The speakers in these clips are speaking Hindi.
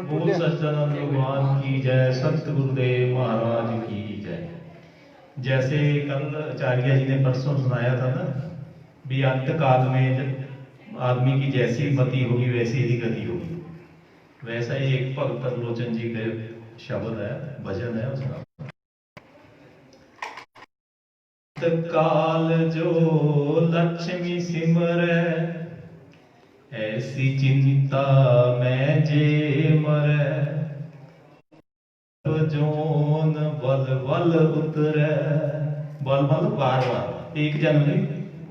बोल सच्चिदानंद भगवान की जय, संत गुरुदेव महाराज की जय। जैसे कल आचार्य जी ने परसों सुनाया था ना, भी अंत काल में जब आदमी की जैसी मति होगी वैसी ही गति होगी, वैसा ही एक भक्त त्रिलोचन जी के शब्द है, भजन है उसका। अंत काल जो लक्ष्मी सिमरै, ऐसी चिंता मैं जे मरै, जोन बल बल उतरै। बल बल बार बार, एक जन्म नहीं,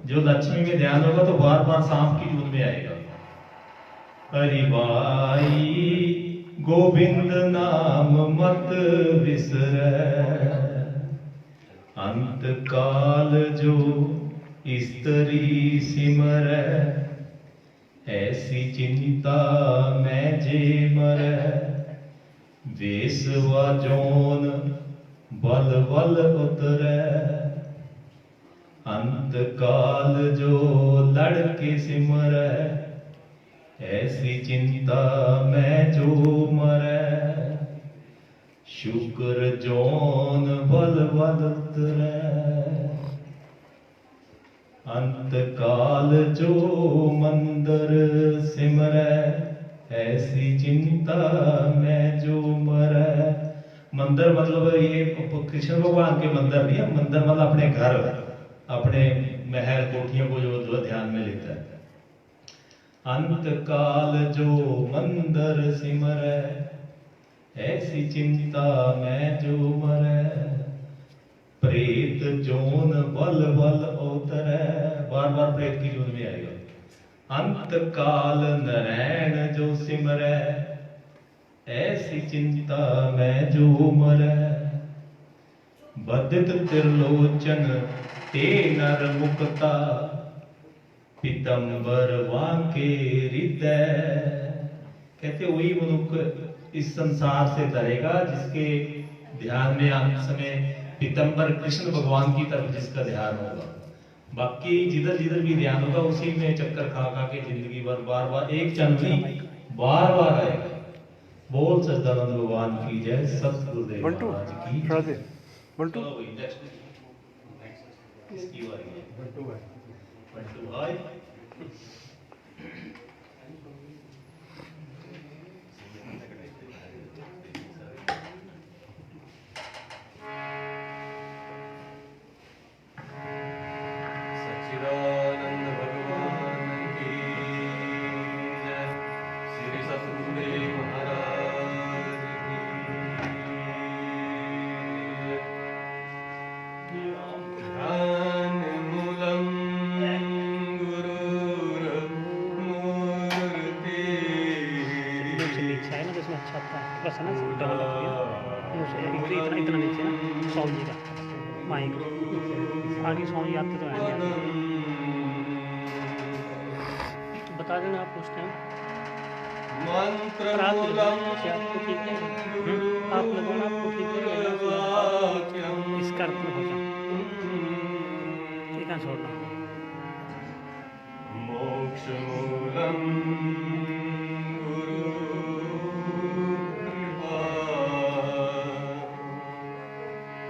जो लक्ष्मी में ध्यान होगा तो बार बार सांप की जून में आएगा। हरि भाई गोविंद नाम मत बिसरै, अंत काल जो स्त्री सिमरै, ऐसी चिंता मैं जे मरै, वेसवा जोन बल बल उतरै, अंत काल जो लड़के सिमरै, ऐसी चिंता मैं जो मरै, शुक्र जोन बल बल उतरै, अंत काल जो मंदर सिमरै, ऐसी चिंता मैं जो मरै। मंदिर मतलब ये कृष्ण भगवान के मंदिर नहीं है, मंदिर मतलब अपने घर, अपने महल कोठियों को जो ध्यान में लेता है। अंत काल जो मंदिर सिमरै, ऐसी चिंता मैं जो मरै, प्रेत जोन बल बल उतरै, बार बार प्रेत की जोन में आएगा। अंत काल नरैण जो सिमरै, ऐसी चिंता मैं जो मरै। बदित त्रिलोचन ते नर मुक्ता, पीतंबर वांके हृदय। कहते वही मनुष्य इस संसार से तरेगा जिसके ध्यान में अंत समय पीतंबर कृष्ण भगवान की तरफ जिसका ध्यान होगा। बाकी जिधर जिधर भी ध्यान होगा उसी में चक्कर खा खा के जिंदगी भर बार बार एक चंद नहीं बार बार आएगा। बोल सच्चिदानंद भगवान की जय, सतगुरुदेव महाराज की जय। बंटू किसकी बारी है? बंटू भाई सच्चिदानंद भगवान की जय। श्री सतगुरुदेव महाराज की जय। ध्यान मूलम गुरुर्मूर्ति। नीचे है ना जिसमें अच्छा आता है बस है ना डबल इतना इतना नीचे ना सॉन्ग जी का माइक आगे सॉन्ग जी आते तो है नहीं बता देना आप उस टाइम मंत्र रात में मूलम आपको ठीक है आप लगाना आपको ठीक है इसका अर्थ में हो जाए ठीक है छोड़ना मोक्ष मूलम गुरु कृपा।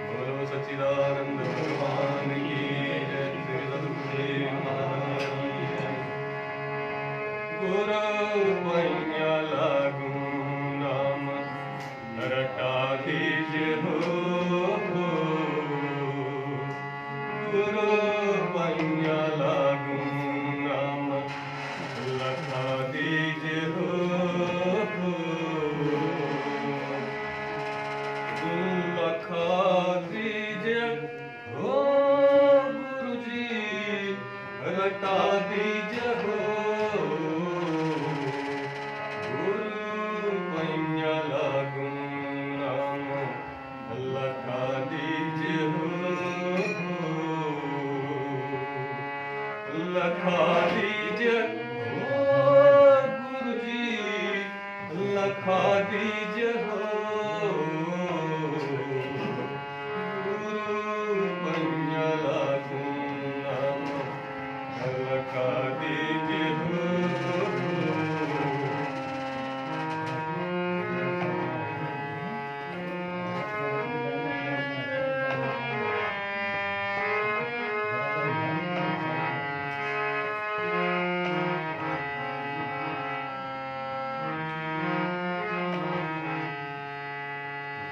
बोलो सच्चिदानंद भगवान की जय। श्री सद्गुरुदेव महाराज की जय। गुरु पैया लागू नाम रटा दीजिए हो। गुरु पैया लागू नाम लखा दीजिए हो। लखा दीजिए हो गुरु जी, रटा दीजिए हो। गुरु पैया लागू नाम लखा दीजिए हो। लखा दीजिए हो गुरु जी, लखा दीजिए हो। गुरु पैया लागू नाम लखा दीजिए हो।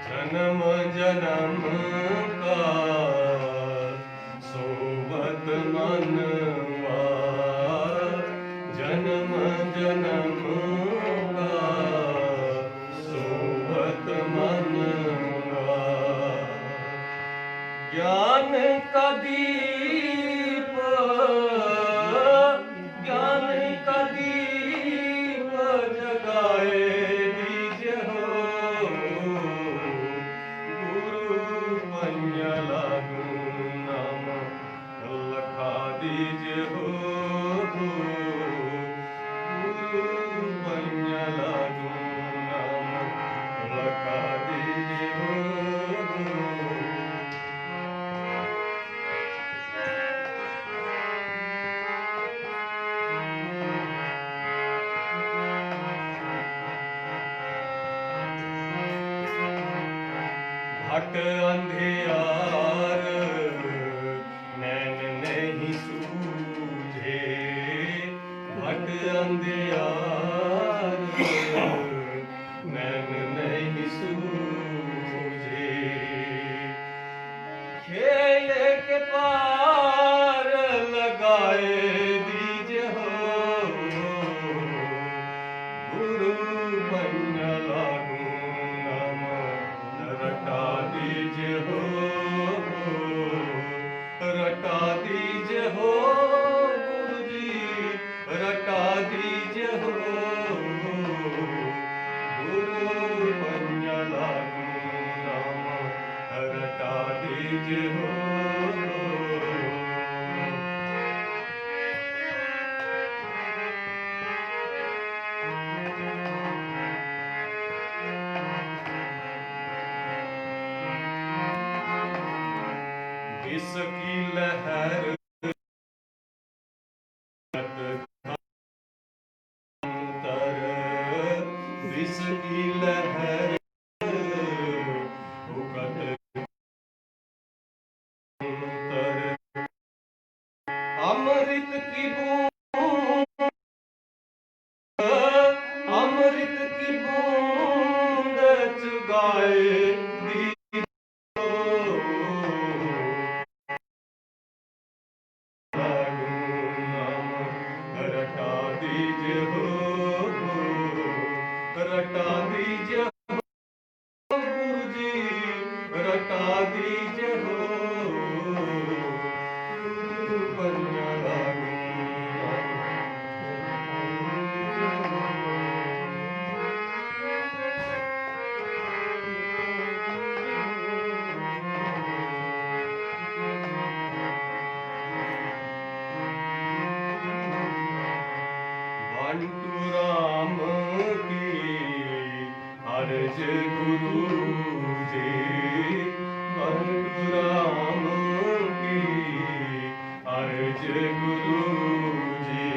जन्म जन्म का सोबत मनवा, जन्म जन्म का सोबत मनवा। ज्ञान का दीप, ज्ञान का दीप जगाए दीजिए हो। गुरु पैया लागू नाम लखा दीजिए हो। गुरु पैया लागू नाम लखा दीजिए हो। घट अंधियार नैन नहीं सूझे। घट अंधियार नैन नहीं सूझे। खेल के पार लगाए दीजिए हो। गुरु पैया लागू नाम रटा दीजिए हो। विष की लहर तर विष की लहर उकत तर अमृत की बूंद अमृत की बूंद चुगाए रटा दीजिए हो रटा दीजिए हो गुरु जी रटा दीजिए हो कन्या बंटू राम की अर्ज गुरु जी बंटू राम की अर्ज गुरु जी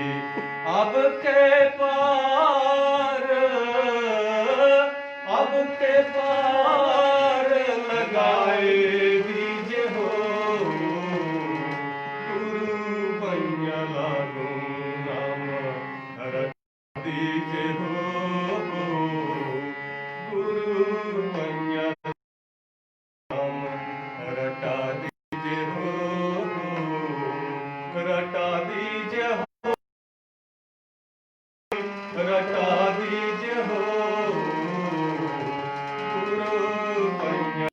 अब के पार लगाए दीजिए हो गुरु पैया लागू नाम रट दीजिए हो गुरु पैया नाम रटा दीजिए हो रटा दीजिए हो रटा दीजिए हो गुरु पैया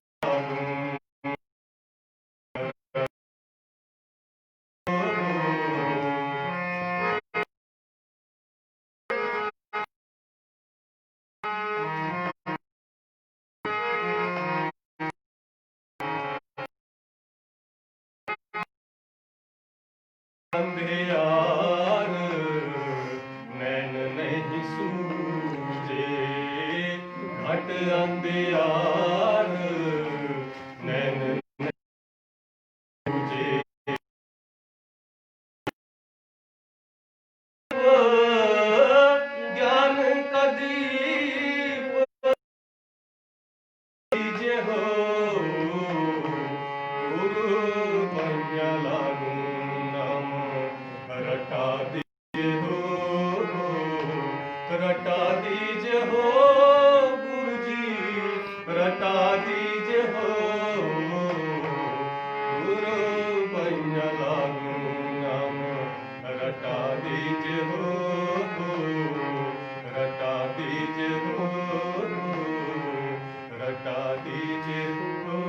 अंधियार नैन नहीं सूझे घट अंधियार नैन नहीं सूझे ज्ञान का दीप दीजिए हो गुरु पैया लागू नाम रटा दीजिए हो रटा दीजिए हो गुरु जी रटा दीजिए हो गुरु पैया लागू नाम रटा दीजिए हो रटा दीजिए हो रटा दीजिए हो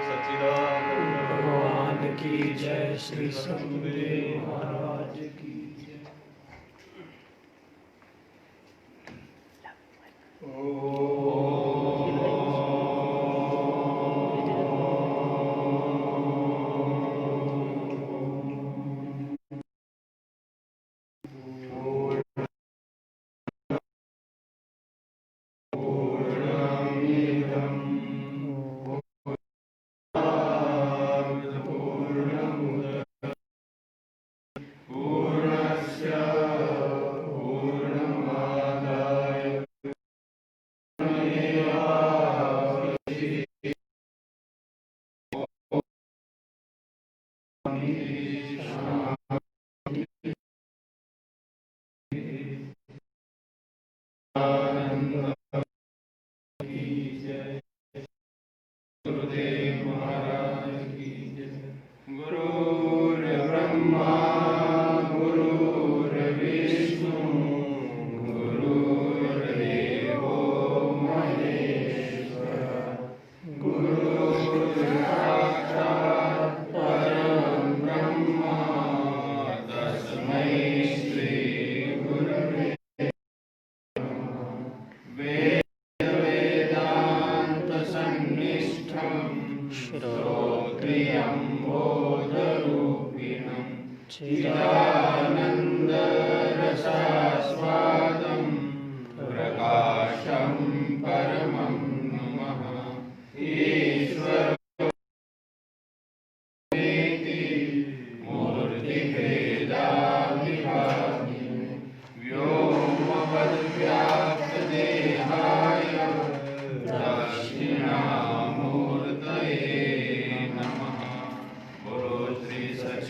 सच्चिदानंद भगवान की जय। श्री सतगुरुदेव महाराज की जय। गुरुदेव महाराज की जय। गुरुर्ब्रह्मा गुरुर्विष्णु गुरुर्देवो महेश्वरः गुरुर्साक्षात् परं ब्रह्म तस्मै श्री गुरवे श्रोत्रियं बोधरूपिणं चिदानन्दरसास्वादं प्रकाशं परमं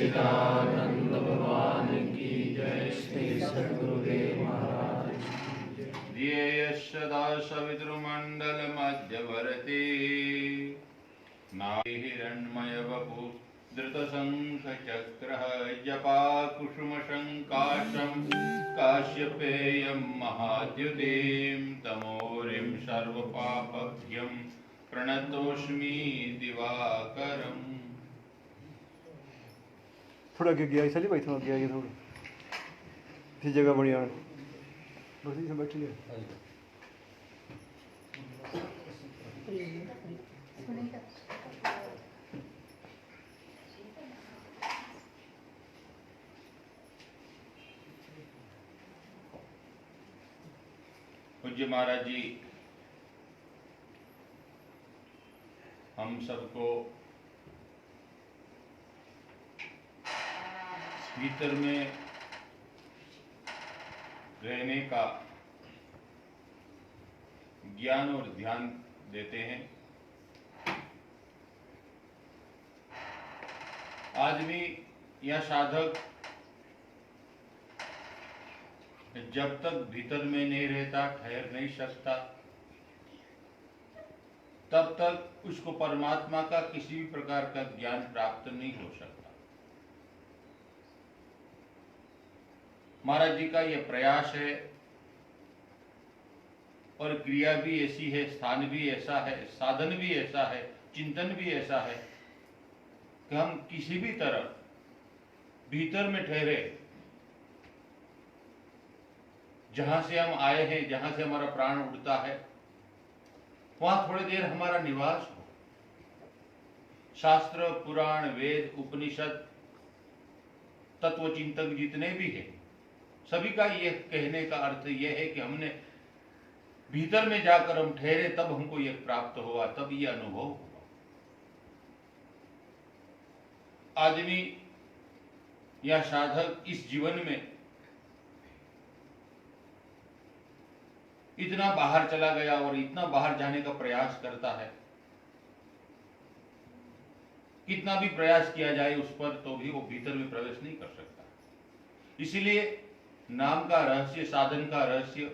सच्चिदानंद भगवान की जय। श्री सद्गुरुदेव महाराज की जय। ध्येयः सवितृमण्डलमध्यवर्ती नाभि हिरण्मयवपु धृतशङ्खचक्रः जपाकुसुमशङ्काशं काश्यपेयं महाद्युतिं तमोरिं सर्वपापभ्यं प्रणतोऽस्मि दिवाकरम्। थोड़ा आगे गया इसलिए भाई, थोड़ा आगे आइए, थोड़ा फिर जगह बढ़िया बस इसमें बैठिए। पूज्य महाराज जी हम सबको भीतर में रहने का ज्ञान और ध्यान देते हैं। आदमी या साधक जब तक भीतर में नहीं रहता, ठहर नहीं सकता, तब तक उसको परमात्मा का किसी भी प्रकार का ज्ञान प्राप्त नहीं हो सकता। महाराज जी का यह प्रयास है और क्रिया भी ऐसी है, स्थान भी ऐसा है, साधन भी ऐसा है, चिंतन भी ऐसा है कि हम किसी भी तरह भीतर में ठहरे, जहां से हम आए हैं, जहां से हमारा प्राण उड़ता है, वहां थोड़ी देर हमारा निवास हो। शास्त्र, पुराण, वेद, उपनिषद, तत्व चिंतक जितने भी हैं, सभी का यह कहने का अर्थ यह है कि हमने भीतर में जाकर हम ठहरे, तब हमको यह प्राप्त हुआ, तब यह अनुभव हुआ। आदमी या साधक इस जीवन में इतना बाहर चला गया और इतना बाहर जाने का प्रयास करता है, कितना भी प्रयास किया जाए उस पर, तो भी वो भीतर में प्रवेश नहीं कर सकता। इसीलिए नाम का रहस्य, साधन का रहस्य,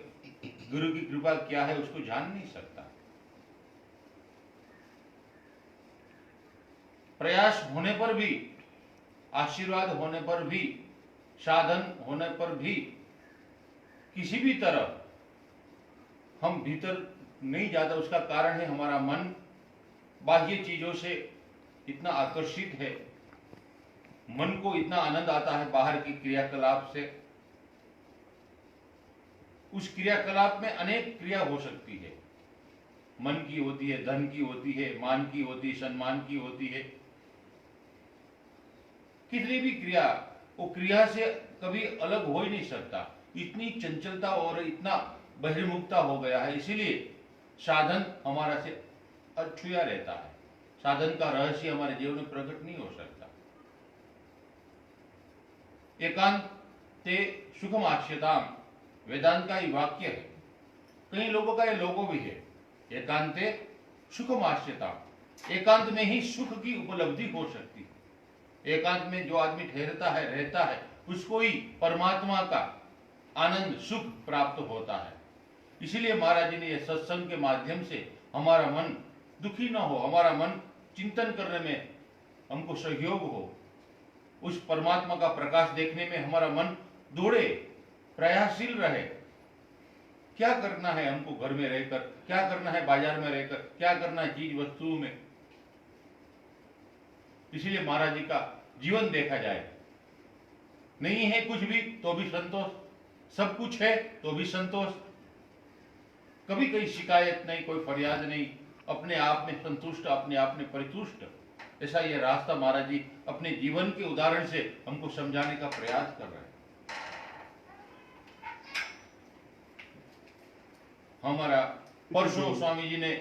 गुरु की कृपा क्या है उसको जान नहीं सकता। प्रयास होने पर भी, आशीर्वाद होने पर भी, साधन होने पर भी, किसी भी तरह हम भीतर नहीं जाता। उसका कारण है हमारा मन बाह्य चीजों से इतना आकर्षित है, मन को इतना आनंद आता है बाहर की क्रियाकलाप से। उस क्रियाकलाप में अनेक क्रिया हो सकती है, मन की होती है, धन की होती है, मान की होती है, सम्मान की होती है, कितनी भी क्रिया, वो क्रिया से कभी अलग हो ही नहीं सकता। इतनी चंचलता और इतना बहिर्मुखता हो गया है, इसीलिए साधन हमारा से अछूया रहता है। साधन का रहस्य हमारे जीवन में प्रकट नहीं हो सकता। एकांत ते सुखम आश्यताम वेदांत का ही वाक्य है। कई लोगों का ये लोगो भी है, एकांते सुखम आश्यताम। एकांत में ही सुख की उपलब्धि हो सकती है। एकांत में जो आदमी ठहरता है, रहता है, उसको ही परमात्मा का आनंद, सुख प्राप्त होता है। इसीलिए महाराज जी ने यह सत्संग के माध्यम से हमारा मन दुखी न हो, हमारा मन चिंतन करने में हमको सहयोग हो, उस परमात्मा का प्रकाश देखने में हमारा मन दौड़े, प्रयासशील रहे। क्या करना है हमको घर में रहकर, क्या करना है बाजार में रहकर, क्या करना है चीज वस्तुओं में। इसीलिए महाराज जी का जीवन देखा जाए, नहीं है कुछ भी तो भी संतोष, सब कुछ है तो भी संतोष, कभी कोई शिकायत नहीं, कोई फरियाद नहीं, अपने आप में संतुष्ट, अपने आप में परितुष्ट। ऐसा यह रास्ता महाराज जी अपने जीवन के उदाहरण से हमको समझाने का प्रयास कर रहे हैं। हमारा परसों स्वामी जी ने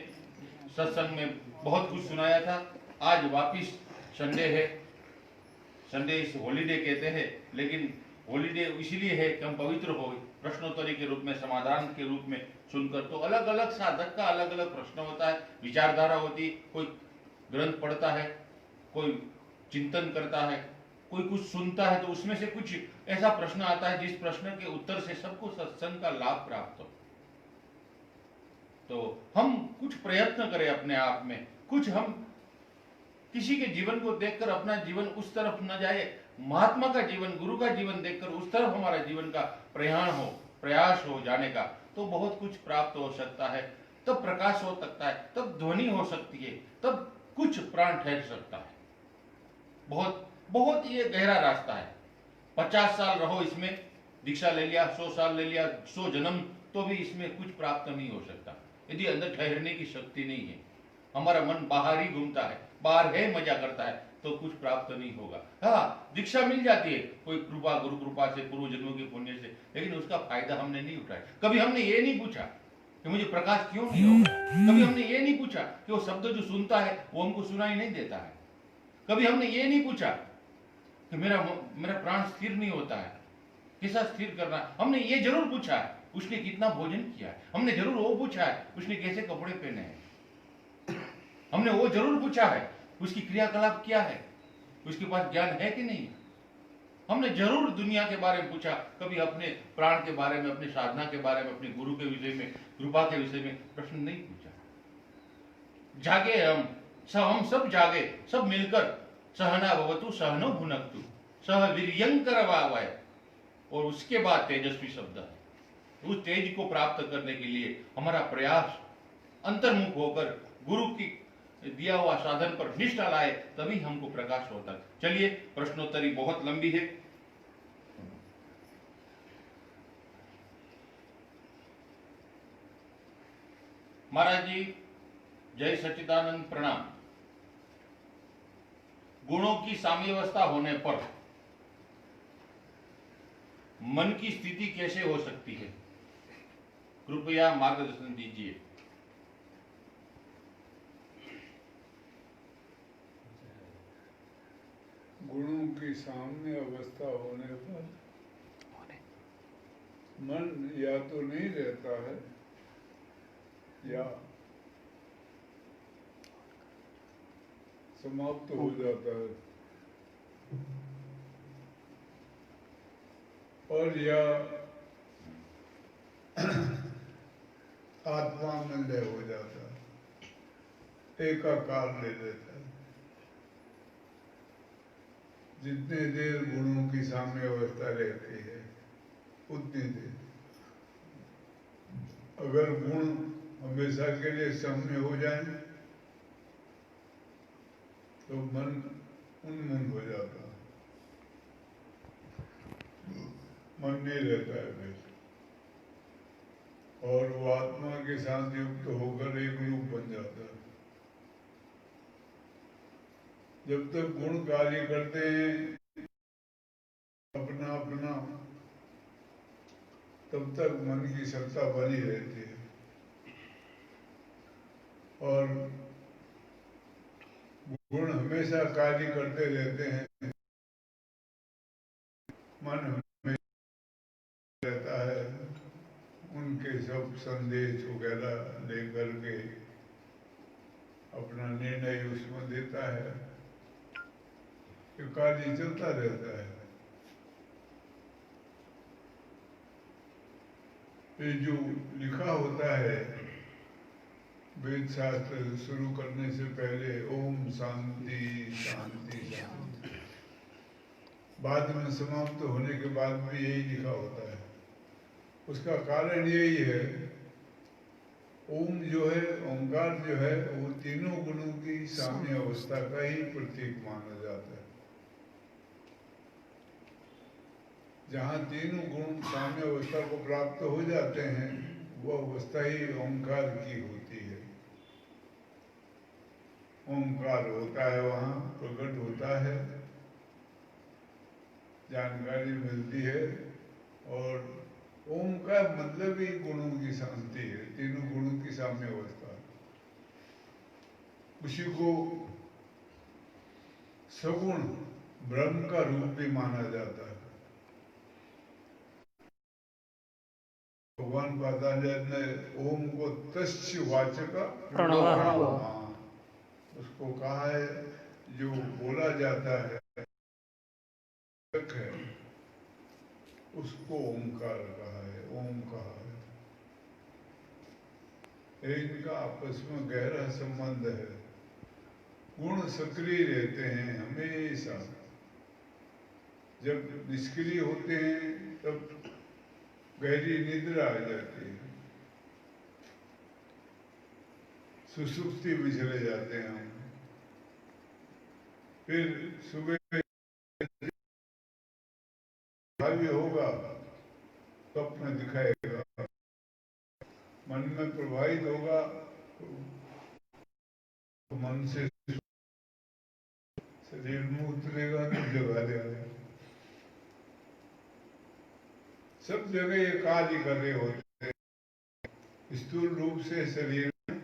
सत्संग में बहुत कुछ सुनाया था। आज वापिस संडे है, संडे इस हॉलीडे कहते हैं, लेकिन हॉलीडे इसीलिए है कि हम पवित्र हो, प्रश्नोत्तरी के रूप में, समाधान के रूप में सुनकर। तो अलग अलग साधक का अलग अलग प्रश्न होता है, विचारधारा होती, कोई ग्रंथ पढ़ता है, कोई चिंतन करता है, कोई कुछ सुनता है तो उसमें से कुछ ऐसा प्रश्न आता है जिस प्रश्न के उत्तर से सबको सत्संग का लाभ प्राप्त हो। तो हम कुछ प्रयत्न करें अपने आप में, कुछ हम किसी के जीवन को देखकर अपना जीवन उस तरफ न जाए, महात्मा का जीवन, गुरु का जीवन देखकर उस तरफ हमारा जीवन का प्रयाण हो, प्रयास हो जाने का, तो बहुत कुछ प्राप्त हो सकता है। तब प्रकाश हो सकता है, तब ध्वनि हो सकती है, तब कुछ प्राण ठहर सकता है। बहुत बहुत ये गहरा रास्ता है। 50 साल रहो इसमें, दीक्षा ले लिया, 100 साल ले लिया, 100 जन्म, तो भी इसमें कुछ प्राप्त नहीं हो सकता यदि अंदर ठहरने की शक्ति नहीं है। हमारा मन बाहर ही घूमता है, बाहर है मजा करता है, तो कुछ प्राप्त नहीं होगा। हाँ, दीक्षा मिल जाती है कोई कृपा, गुरु कृपा से, पूर्व जन्मों के पुण्य से, लेकिन उसका फायदा हमने नहीं उठाया। कभी हमने ये नहीं पूछा कि मुझे प्रकाश क्यों नहीं होगा। कभी हमने ये नहीं पूछा कि वो शब्द जो सुनता है वो हमको सुनाई नहीं देता है। कभी हमने ये नहीं पूछा कि मेरा प्राण स्थिर नहीं होता है, कैसा स्थिर करना। हमने ये जरूर पूछा है उसने कितना भोजन किया है, हमने जरूर वो पूछा है उसने कैसे कपड़े पहने हैं, हमने वो जरूर पूछा है उसकी क्रियाकलाप क्या है, उसके पास ज्ञान है कि नहीं। हमने जरूर दुनिया के बारे में पूछा, कभी अपने प्राण के बारे में, अपनी साधना के बारे में, अपने गुरु के विषय में, कृपा के विषय में प्रश्न नहीं पूछा। जागे हम सब जागे, सब मिलकर सहना भवतु सहनो भुनक्तु सह वीर्यंकरवावय, और उसके बाद तेजस्वी शब्द है। उस तेज को प्राप्त करने के लिए हमारा प्रयास अंतर्मुख होकर गुरु की दिया हुआ साधन पर निष्ठा लाए, तभी हमको प्रकाश होता है। चलिए, प्रश्नोत्तरी बहुत लंबी है। महाराज जी, जय सच्चिदानंद, प्रणाम। गुणों की साम्यावस्था होने पर मन की स्थिति कैसे हो सकती है, कृपया मार्गदर्शन दीजिए। गुणों की साम्य अवस्था होने पर मन या तो नहीं रहता है या समाप्त हो जाता है, और या आत्मा में लय हो जाता है, एकाकार ले लेता है। जितने देर गुणों की साम्य अवस्था रहती है उतनी देर, अगर गुण हमेशा के लिए साम्य हो जाए तो मन उन्मन हो जाता है, मन नहीं रहता है फिर, और वो आत्मा के साथ युक्त होकर एक रूप बन जाता है। जब तक गुण कार्य करते हैं अपना अपना, तब तक मन की सत्ता बनी रहती है, और गुण हमेशा कार्य करते रहते हैं। मन हमेशा रहता है उनके सब संदेश वगैरह लेकर के अपना निर्णय उसमें देता है, कार्य चलता रहता है। ये जो लिखा होता है वेद शास्त्र शुरू करने से पहले, ओम शांति शांति शांति, बाद में समाप्त होने के बाद भी यही लिखा होता है। उसका कारण यही है, ओम जो है, ओंकार जो है, वो तीनों गुणों की साम्य अवस्था का ही प्रतीक माना जाता है। जहाँ तीनों गुण साम्य अवस्था को प्राप्त हो जाते हैं, वो अवस्था ही ओंकार की होती है। ओंकार होता है, वहाँ प्रकट होता है, जानकारी मिलती है, और ओम का मतलब ही गुणों की शांति है, तीनों गुणों की साम्य अवस्था। उसी को सगुण ब्रह्म का रूप भी माना जाता है। भगवान पातंजलि ने ओम को तस्य वाचक प्रणव, उसको कहा है जो बोला जाता है, उसको ओंकार कहा है, ओम कहा है। इनका आपस में गहरा संबंध है। गुण सक्रिय रहते हैं हमेशा। जब निष्क्रिय होते हैं तब गहरी निद्रा आ जाती है, सुसुप्ति में चले जाते हैं हम। फिर सुबह भाव्य होगा, स्वप्न दिखाएगा, मन में प्रभावित होगा तो मन से शरीर में उतरेगा तो जगा देगा। सब जगह ये कार्य कर रहे होते हैं, स्थूल रूप से शरीर में,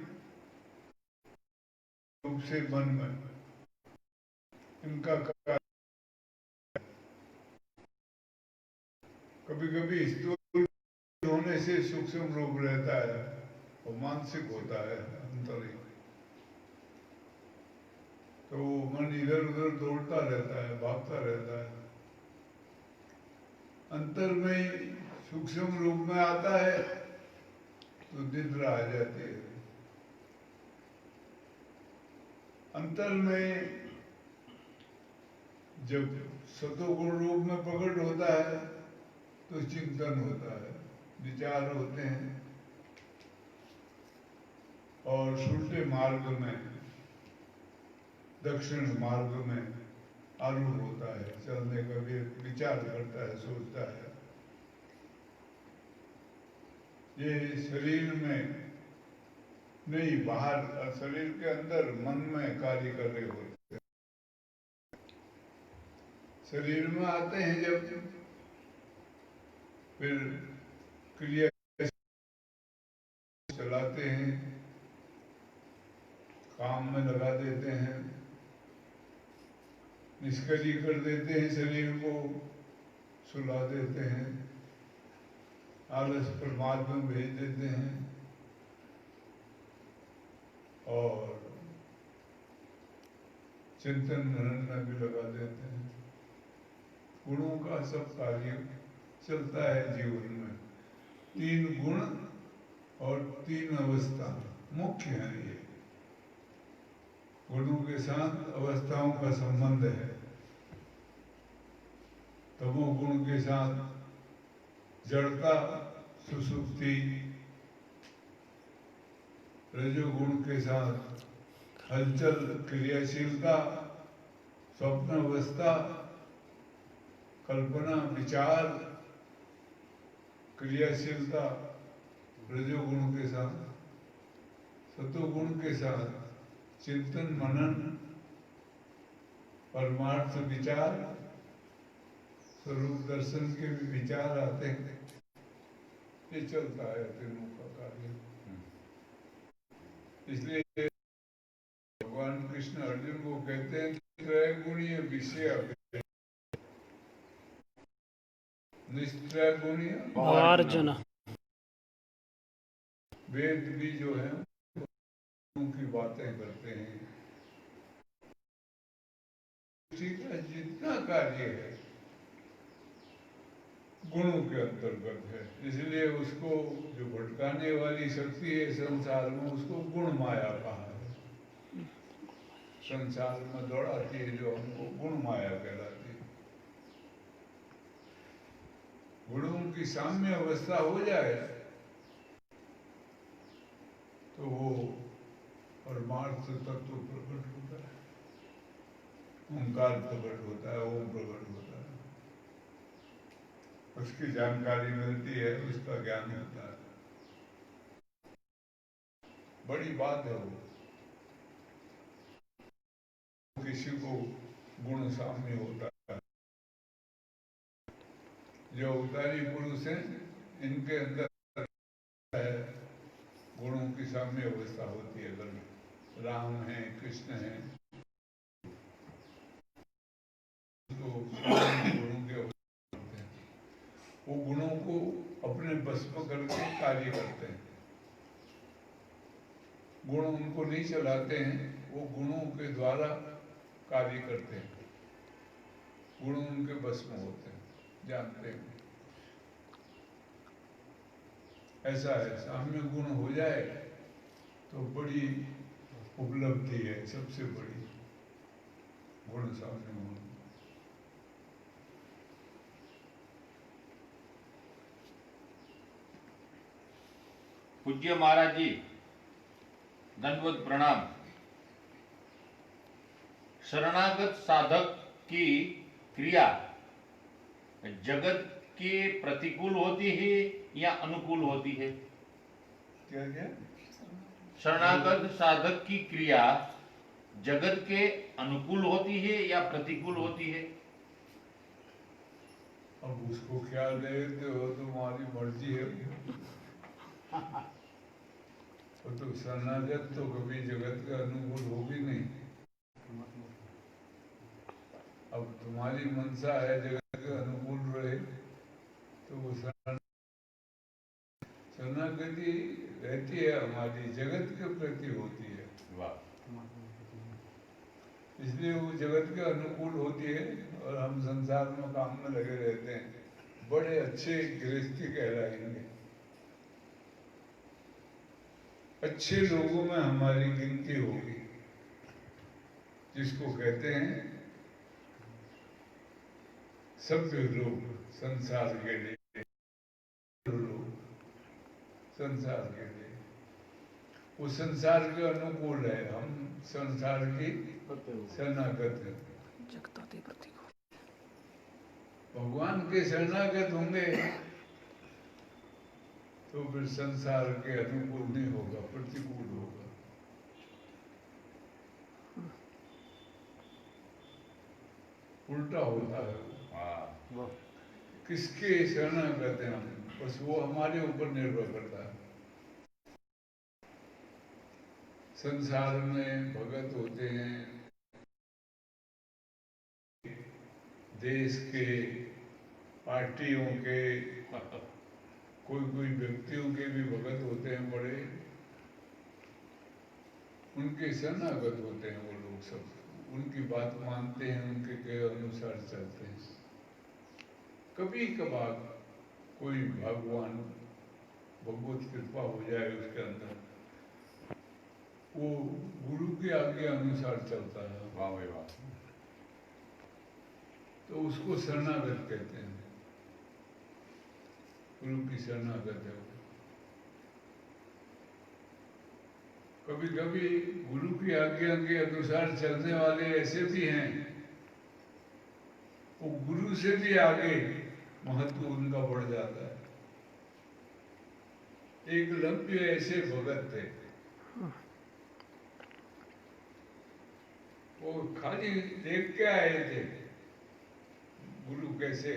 रूप से मन में, इनका कार्य। कभी कभी स्थूल होने से सूक्ष्म रूप रहता है और मानसिक होता है अंतरिक, तो मन इधर उधर दौड़ता रहता है, भागता रहता है। अंतर में सूक्ष्म रूप में आता है तो निद्रा आ जाती है। अंतर में जब सतोगुण रूप में प्रकट होता है तो चिंतन होता है, विचार होते हैं, और शुद्ध मार्ग में, दक्षिण मार्ग में आरूढ़ होता है, चलने का भी विचार करता है, सोचता है। ये शरीर में नहीं, बाहर शरीर के अंदर मन में कार्य कर रहे होते हैं। शरीर में आते हैं जब, फिर क्रिया चलाते हैं, काम में लगा देते हैं, निष्क्रिय कर देते हैं, शरीर को सुला देते हैं, आलस प्रमाद में भेज देते हैं और चिंतन मनन में भी लगा देते हैं। गुणों का सब कार्य चलता है जीवन में। 3 गुण और 3 अवस्था मुख्य है। ये गुणों के साथ अवस्थाओं का संबंध है। तमोगुण के साथ जड़ता, सुसुप्ति, रजोगुण के साथ हलचल, क्रियाशीलता, स्वप्न अवस्था, कल्पना, विचार, क्रियाशीलता, रजोगुण के साथ। सतोगुण के साथ चिंतन मनन, परमार्थ विचार, स्वरूप दर्शन के भी विचार आते हैं। ये चलता है तीनों का कार्य। इसलिए भगवान कृष्ण अर्जुन को कहते हैं त्रैगुणीय विषय, निस्त्रैगुणीय अर्जुन। वेद भी जो है उनकी बातें करते हैं। ठीक है, जितना कार्य है गुणों के अंतर्गत है, इसलिए उसको जो भटकाने वाली शक्ति है संसार में, उसको गुण माया कहा है। संसार में दौड़ाती है जो हमको गुण माया कहलाती है। गुणों की साम्य अवस्था हो जाए तो वो परमार्थ तत्व प्रकट होता है, ओंकार प्रकट होता है, ओम प्रकट होता है। उसकी जानकारी मिलती है, उसका ज्ञान होता है। बड़ी बात है वो। किसी को गुण साम्य होता है। जो अवतारी पुरुष हैं इनके अंदर है गुणों की साम्य अवस्था होती है। अगर राम है, कृष्ण है, तो गुणों के अवस्था होते हैं। वो गुणों को अपने बस में करके कार्य करते हैं। गुण उनको नहीं चलाते हैं, वो गुणों के द्वारा कार्य करते हैं। गुण उनके बस में होते हैं, जानते हैं। ऐसा है, साम्य गुण हो जाए तो बड़ी उपलब्धि है, सबसे बड़ी गुण साम्य गुण। पूज्य महाराज जी, दंडवत प्रणाम। शरणागत साधक की क्रिया जगत के प्रतिकूल होती है या अनुकूल होती है? क्या क्या? शरणागत साधक की क्रिया जगत के अनुकूल होती है या प्रतिकूल होती है? अब उसको क्या लेते हो, तुम्हारी मर्जी है। वो तो शरणागत तो कभी जगत के अनुकूल होगी नहीं। अब तुम्हारी मनसा है जगत के अनुकूल रहे तो वो शरणागति रहती है हमारी जगत के प्रति होती है, वाह। इसलिए वो जगत के अनुकूल होती है और हम संसार में काम में लगे रहते हैं, बड़े अच्छे गृहस्थी कहलाएंगे। अच्छे लोगों में हमारी गिनती होगी, जिसको कहते हैं सभ्य लोग, संसार के लिए लोग, संसार के लिए वो संसार के अनुकूल है, हम संसार की शरणागत है। भगवान के शरणागत होंगे तो फिर संसार के अनुकूल नहीं होगा, प्रतिकूल होगा। उल्टा होता है। वाह। किसके शरणागत हैं हम, बस वो हमारे ऊपर निर्भर करता है। संसार में भगत होते हैं, देश के, पार्टियों के, कोई व्यक्तियों के भी भगत होते हैं बड़े, उनके शरणागत होते हैं वो लोग सब, उनकी बात मानते हैं, उनके के अनुसार चलते हैं। कभी कभार कोई भगवान भगवत कृपा हो जाए उसके अंदर, वो गुरु के आज्ञा अनुसार चलता है, वाह भाई वाह। तो उसको शरणागत कहते हैं, गुरु की शरणागत है वो। कभी कभी गुरु की आज्ञा के अनुसार चलने वाले ऐसे भी हैं, वो गुरु से भी आगे महत्व उनका बढ़ जाता है। एक लंबे ऐसे भगत थे, वो खाली देख के आए थे गुरु कैसे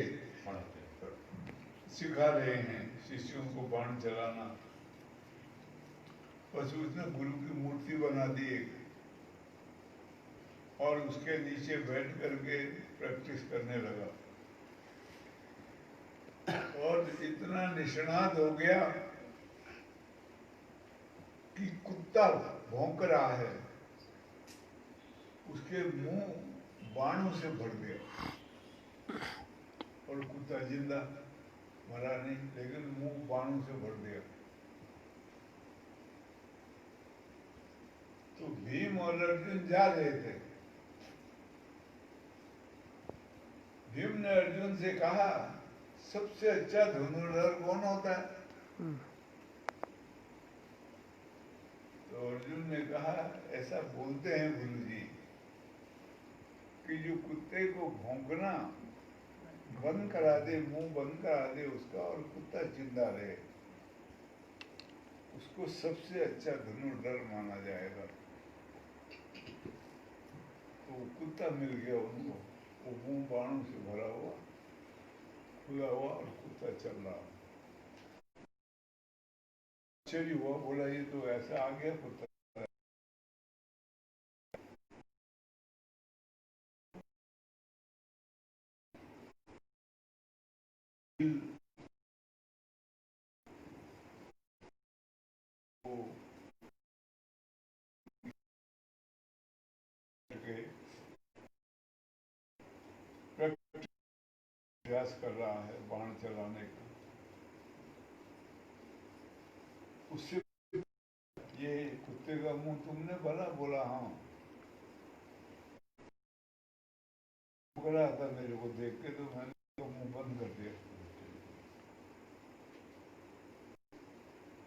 सिखा रहे हैं शिष्यों को बाण चलाना, बस उसने गुरु की मूर्ति बना दी एक, और उसके नीचे बैठ करके प्रैक्टिस करने लगा, और इतना निष्णात हो गया कि कुत्ता भौंक रहा है, उसके मुंह बाणों से भर गया, और कुत्ता जिंदा, मरा नहीं, लेकिन मुंह बाणों से भर दिया। तो भीम और अर्जुन जा रहे थे, भीम ने अर्जुन से कहा, सबसे अच्छा धनुर्धर कौन होता है? तो अर्जुन ने कहा, ऐसा बोलते हैं गुरुजी कि जो कुत्ते को भौंकना बंद करा दे, मुंह बंद करा दे उसका, और कुत्ता जिंदा रहे, उसको सबसे अच्छा धनुर्धर माना जाएगा। तो कुत्ता मिल गया उनको, वो मुंह बाणों से भरा हुआ, खुला हुआ, और कुत्ता चल रहा। आश्चर्य हुआ, बोला ये तो ऐसा आ गया कुत्ता। प्रयास कर रहा है बाण चलाने का, उससे ये कुत्ते का मुंह तुमने भला बोला? हाँ, पकड़ा था मेरे को देख के, तो मैंने तो मुंह बंद कर दिया।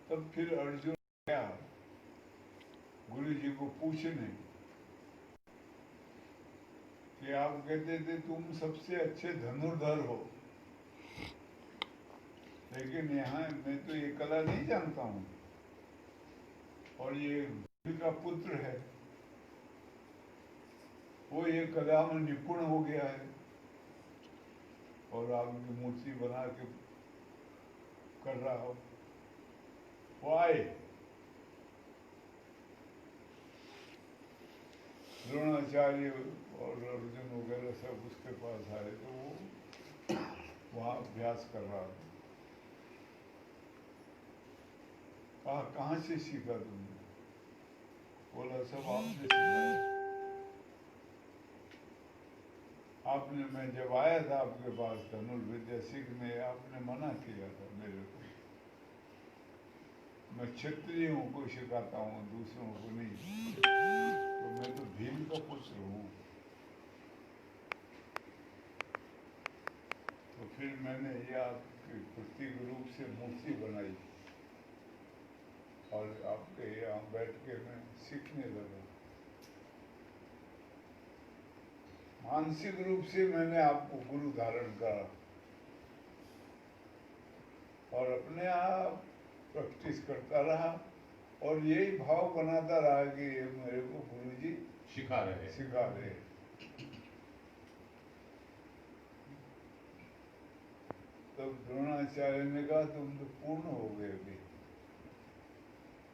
तब फिर अर्जुन गया गुरु जी को पूछने कि आप कहते थे तुम सबसे अच्छे धनुर्धर हो, लेकिन यहाँ मैं तो ये कला नहीं जानता हूँ, और ये गुरु का पुत्र है, वो ये कला में निपुण हो गया है, और आपकी मूर्ति बना के कर रहा हो। वो आए, द्रोणाचार्य और अर्जुन वगैरह सब उसके पास आए, तो वो वहाँ अभ्यास कर रहा था। कहा कहाँ से सीखा तुमने? बोला सब आपने सिखाया। आपने, मैं जब आया था आपके पास धनुर्विद्या सीखने, आपने मना किया था मेरे को। मैं क्षत्रियों को सिखाता हूँ, दूसरों को नहीं, तो मैं तो भीम का पुत्र हूँ। तो फिर मैंने ये आपके प्रतीक रूप से मूर्ति बनाई, और आपके यहाँ बैठ के मैं सीखने लगा। मानसिक रूप से मैंने आपको गुरु धारण करा, और अपने आप प्रैक्टिस करता रहा, और यही भाव बनाता रहा कि ये मेरे को गुरु जी सिखा रहे। तब द्रोणाचार्य ने कहा तुम तो पूर्ण हो गए अभी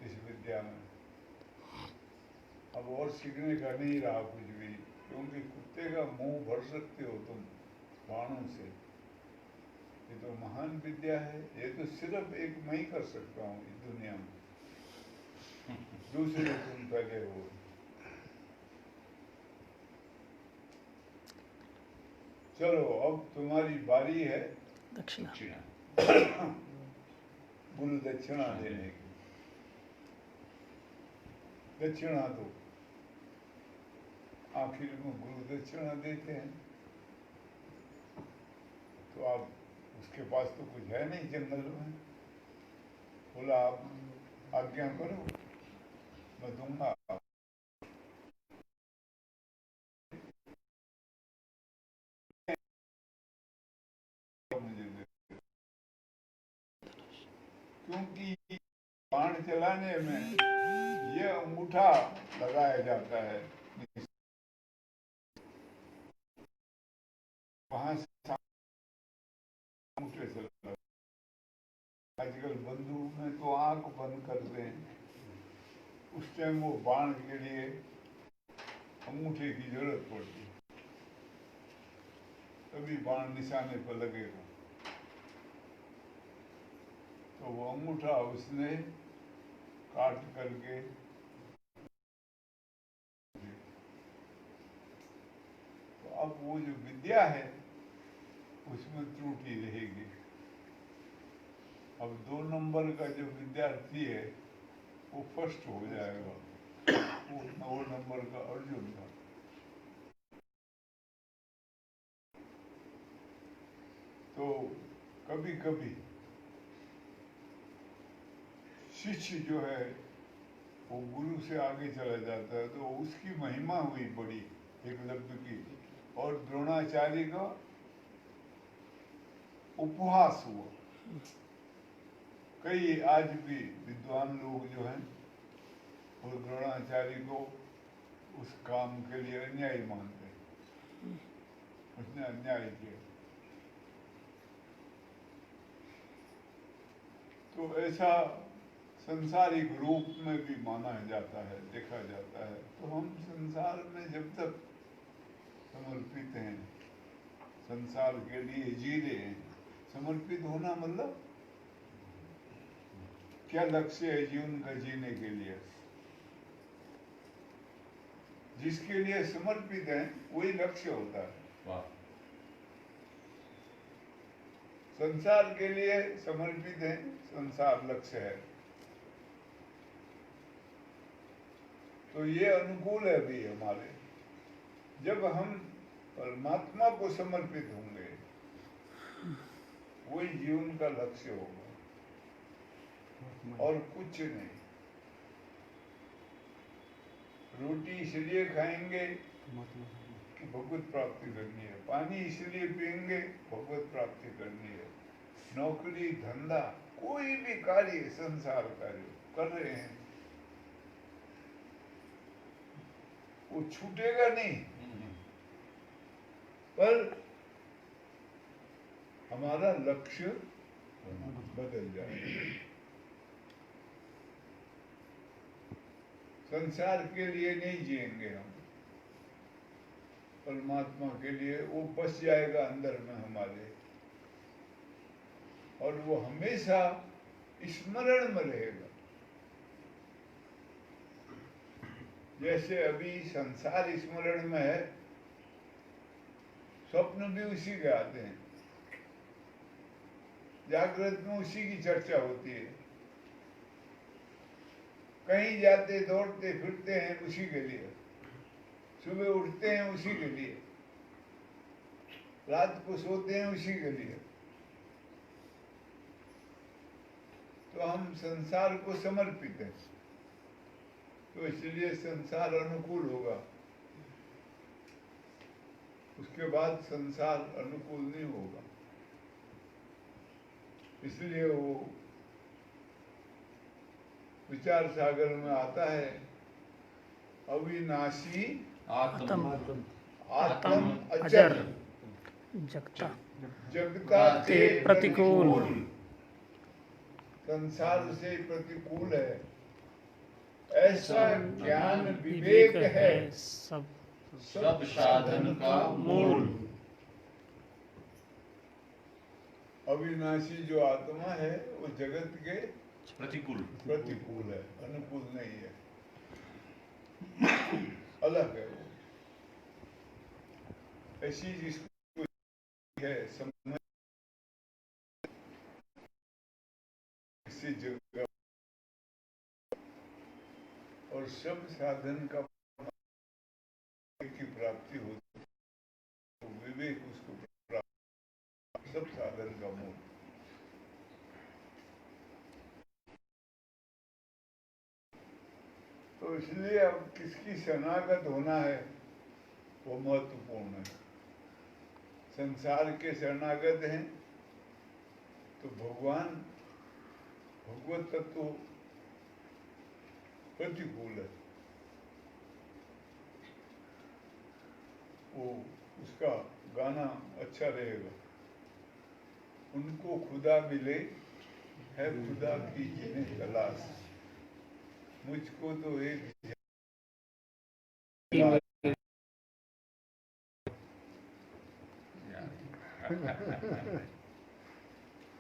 इस विद्या में, अब और सीखने का नहीं रहा कुछ भी, क्योंकि कुत्ते का मुंह भर सकते हो तुम बाणों से। ये तो महान विद्या है, ये तो सिर्फ एक मैं ही कर सकता हूँ इस दुनिया में, दूसरे तुम पहले हो। चलो अब तुम्हारी बारी है दक्षिणा गुरु दक्षिणा देने की। दक्षिणा दो, आखिर में गुरु दक्षिणा देते हैं। तो आप, उसके पास तो कुछ है नहीं जंगल में, बोला आप आज्ञा करो मैं दूंगा। मुझे दे, क्योंकि बाण चलाने में ये अंगूठा लगाया जाता है, वहां से अंगूठे से लगा। आजकल बंदूक में तो आंख बंद कर दें, उस टाइम वो बाण के लिए अंगूठे की जरूरत पड़ती है, तभी बाण निशाने पर लगेगा। तो वो अंगूठा उसने काट करके, तो अब वो जो विद्या है उसमें त्रुटि रहेगी। अब 2 नंबर का जो विद्यार्थी है वो फर्स्ट हो जाएगा, वो 9 नंबर का अर्जुन था। तो कभी कभी शिष्य जो है वो गुरु से आगे चला जाता है, तो उसकी महिमा हुई बड़ी एकलव्य की, और द्रोणाचार्य का उपहास हुआ। कई आज भी विद्वान लोग जो हैं वो द्रोणाचार्य को उस काम के लिए अन्यायी मानते हैं, उसने अन्याय किया। तो ऐसा संसारिक रूप में भी माना जाता है, देखा जाता है। तो हम संसार में जब तक समर्पित हैं, संसार के लिए जी रहे हैं, समर्पित होना मतलब क्या लक्ष्य है जीवन का जीने के लिए? जिसके लिए समर्पित है वही लक्ष्य होता है। वाह। संसार के लिए समर्पित है, संसार लक्ष्य है, तो ये अनुकूल है भी हमारे। जब हम परमात्मा को समर्पित होंगे वही जीवन का लक्ष्य होगा और कुछ नहीं। रोटी इसलिए खाएंगे कि भगवत प्राप्ति करनी है, पानी इसलिए पिएंगे भगवत प्राप्ति करनी है। नौकरी धंधा कोई भी कार्य संसार कार्य कर रहे हैं वो छूटेगा नहीं, पर हमारा लक्ष्य बदल जाएगा। संसार के लिए नहीं जिएंगे हम, परमात्मा के लिए वो बस जाएगा अंदर में हमारे, और वो हमेशा स्मरण में रहेगा। जैसे अभी संसार स्मरण में है, स्वप्न भी उसी के आते हैं, जागृत में उसी की चर्चा होती है, कहीं जाते दौड़ते फिरते हैं उसी के लिए, सुबह उठते हैं उसी के लिए, रात को सोते हैं उसी के लिए। तो हम संसार को समर्पित हैं, तो इसलिए संसार अनुकूल होगा। उसके बाद संसार अनुकूल नहीं होगा। इसलिए वो विचार सागर में आता है, अविनाशी आत्म आत्म अचर जगता जगता ते प्रतिकूल। संसार से प्रतिकूल है, ऐसा ज्ञान विवेक है सब सब साधन का मूल। अविनाशी जो आत्मा है वो जगत के प्रतिकूल प्रतिकूल है, अनुकूल नहीं है, अलग है वो। ऐसी जिसको है समझ किसी जगह और सब साधन का की प्राप्ति होती है, तो विवेक उसको प्राप्त, सब साधन का मूल। तो इसलिए अब किसकी शरणागत होना है वो महत्वपूर्ण है। संसार के शरणागत हैं तो भगवान भगवत तत्व प्रतिकूल है, वो उसका गाना अच्छा रहेगा। उनको खुदा मिले है खुदा की जिन्हें तलाश, मुझको तो एक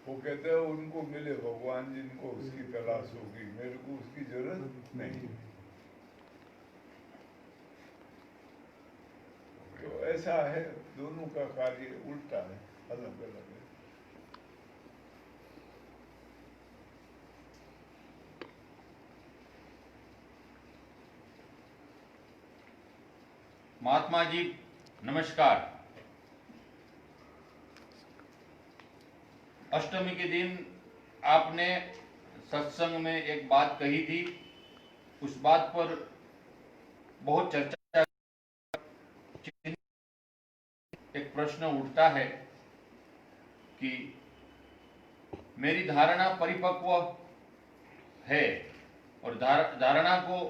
वो कहते हैं उनको मिले भगवान जिनको उसकी तलाश होगी, मेरे को उसकी जरूरत नहीं। तो ऐसा है, दोनों का कार्य उल्टा है, अलग अलग है। महात्मा जी नमस्कार। अष्टमी के दिन आपने सत्संग में एक बात कही थी, उस बात पर बहुत चर्चा। एक प्रश्न उठता है कि मेरी धारणा परिपक्व है और धारणा को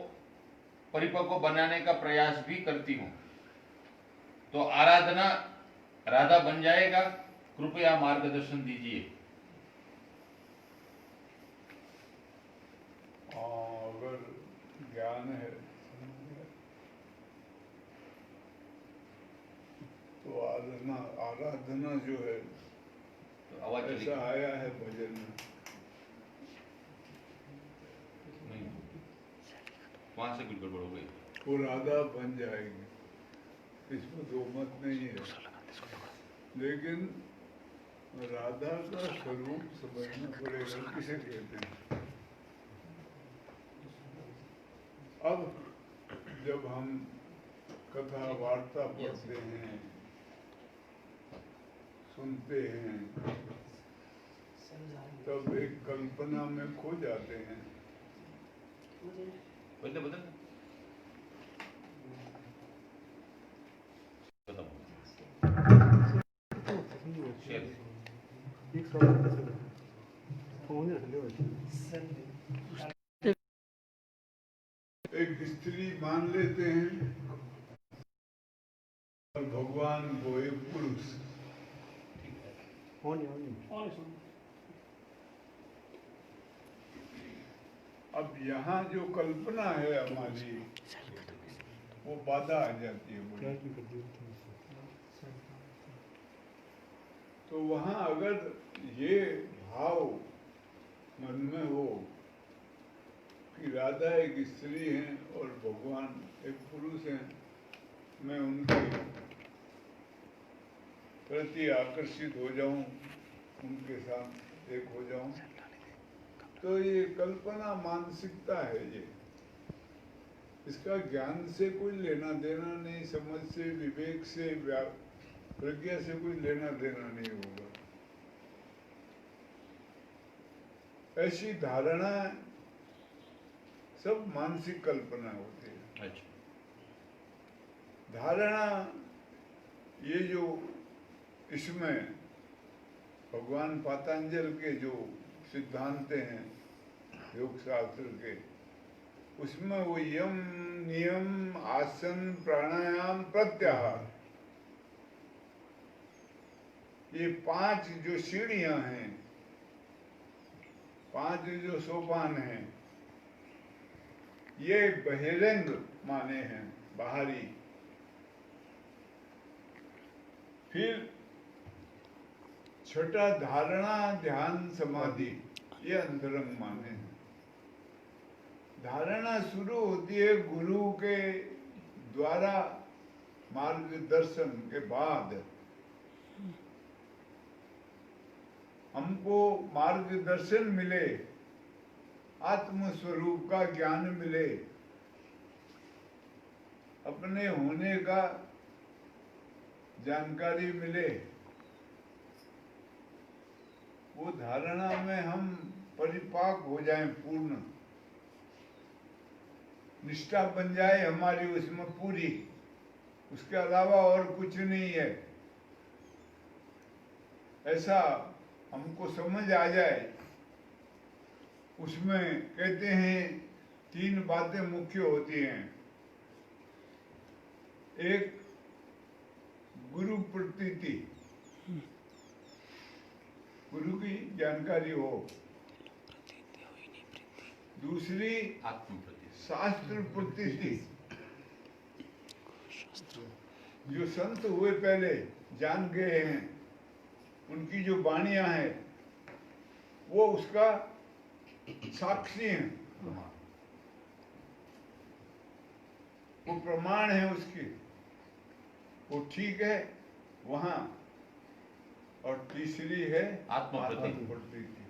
परिपक्व बनाने का प्रयास भी करती हूँ, तो आराधना राधा बन जाएगा? कृपया मार्गदर्शन दीजिए। अगर ज्ञान है तो आराधना जो है तो आवाज चली ऐसा आया है भजन में, नहीं, वहां से कुछ गड़बड़ हो गई। वो राधा बन जाएगी, इसमें दो मत नहीं है। लेकिन राधा का स्वरूप समझना पड़ेगा, किसे कहते हैं। अब जब हम कथा वार्ता पढ़ते हैं, सुनते हैं, तब एक कल्पना में खो जाते हैं। बदल बदल शेयर एक सौ फोन रख लो। एक स्त्री मान लेते हैं और भगवान को एक पुरुष। फोन नहीं अब यहाँ जो कल्पना है हमारी, वो बाधा आ जाती है क्या बड़ी। की कर दिया तो वहाँ अगर ये भाव मन में हो कि राधा एक स्त्री हैं और भगवान एक पुरुष हैं, मैं उनके प्रति आकर्षित हो जाऊं, उनके साथ एक हो जाऊं, तो ये कल्पना मानसिकता है। ये इसका ज्ञान से कोई लेना देना नहीं, समझ से, विवेक से, प्रज्ञा से कोई लेना देना नहीं होगा। ऐसी धारणा सब मानसिक कल्पना होती है। अच्छा धारणा ये जो इसमें भगवान पातंजल के जो सिद्धांत हैं योग शास्त्र के, उसमें वो यम नियम आसन प्राणायाम प्रत्याहार, ये 5 जो सीढ़ियां हैं, 5 जो सोपान हैं, ये बहिरंग माने हैं, बाहरी। फिर छठा धारणा ध्यान समाधि, ये अंतरंग माने हैं। धारणा शुरू होती है गुरु के द्वारा मार्गदर्शन के बाद। हमको मार्गदर्शन मिले, आत्म स्वरूप का ज्ञान मिले, अपने होने का जानकारी मिले, वो धारणा में हम परिपाक हो जाएं, पूर्ण निष्ठा बन जाए हमारी उसमें पूरी, उसके अलावा और कुछ नहीं है, ऐसा हमको समझ आ जाए। उसमें कहते हैं 3 बातें मुख्य होती हैं। एक गुरु प्रतीति, गुरु की जानकारी हो। दूसरी आत्म प्रति शास्त्र प्रतीति, जो संत हुए पहले जान गए हैं, उनकी जो वाणियां हैं वो उसका साक्षी हैं, वो प्रमाण है उसकी, वो ठीक है वहां। और तीसरी है आत्म प्रतीति। प्रतीति,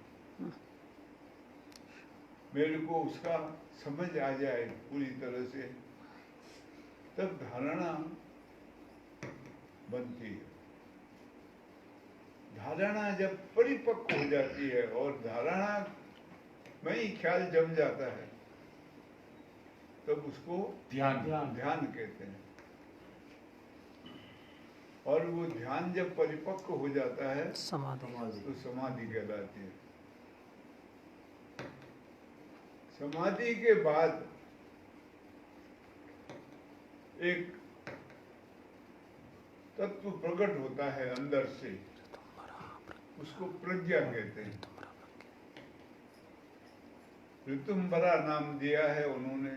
मेरे को उसका समझ आ जाए पूरी तरह से, तब धारणा बनती है। धारणा जब परिपक्व हो जाती है और धारणा में ही ख्याल जम जाता है, तब उसको ध्यान ध्यान कहते हैं। और वो ध्यान जब परिपक्व हो जाता है समाधि तो समाधि कहलाती है। समाधि के बाद एक तत्व प्रकट होता है अंदर से, उसको प्रज्ञा कहते हैं। ऋतुम्बरा नाम दिया है उन्होंने,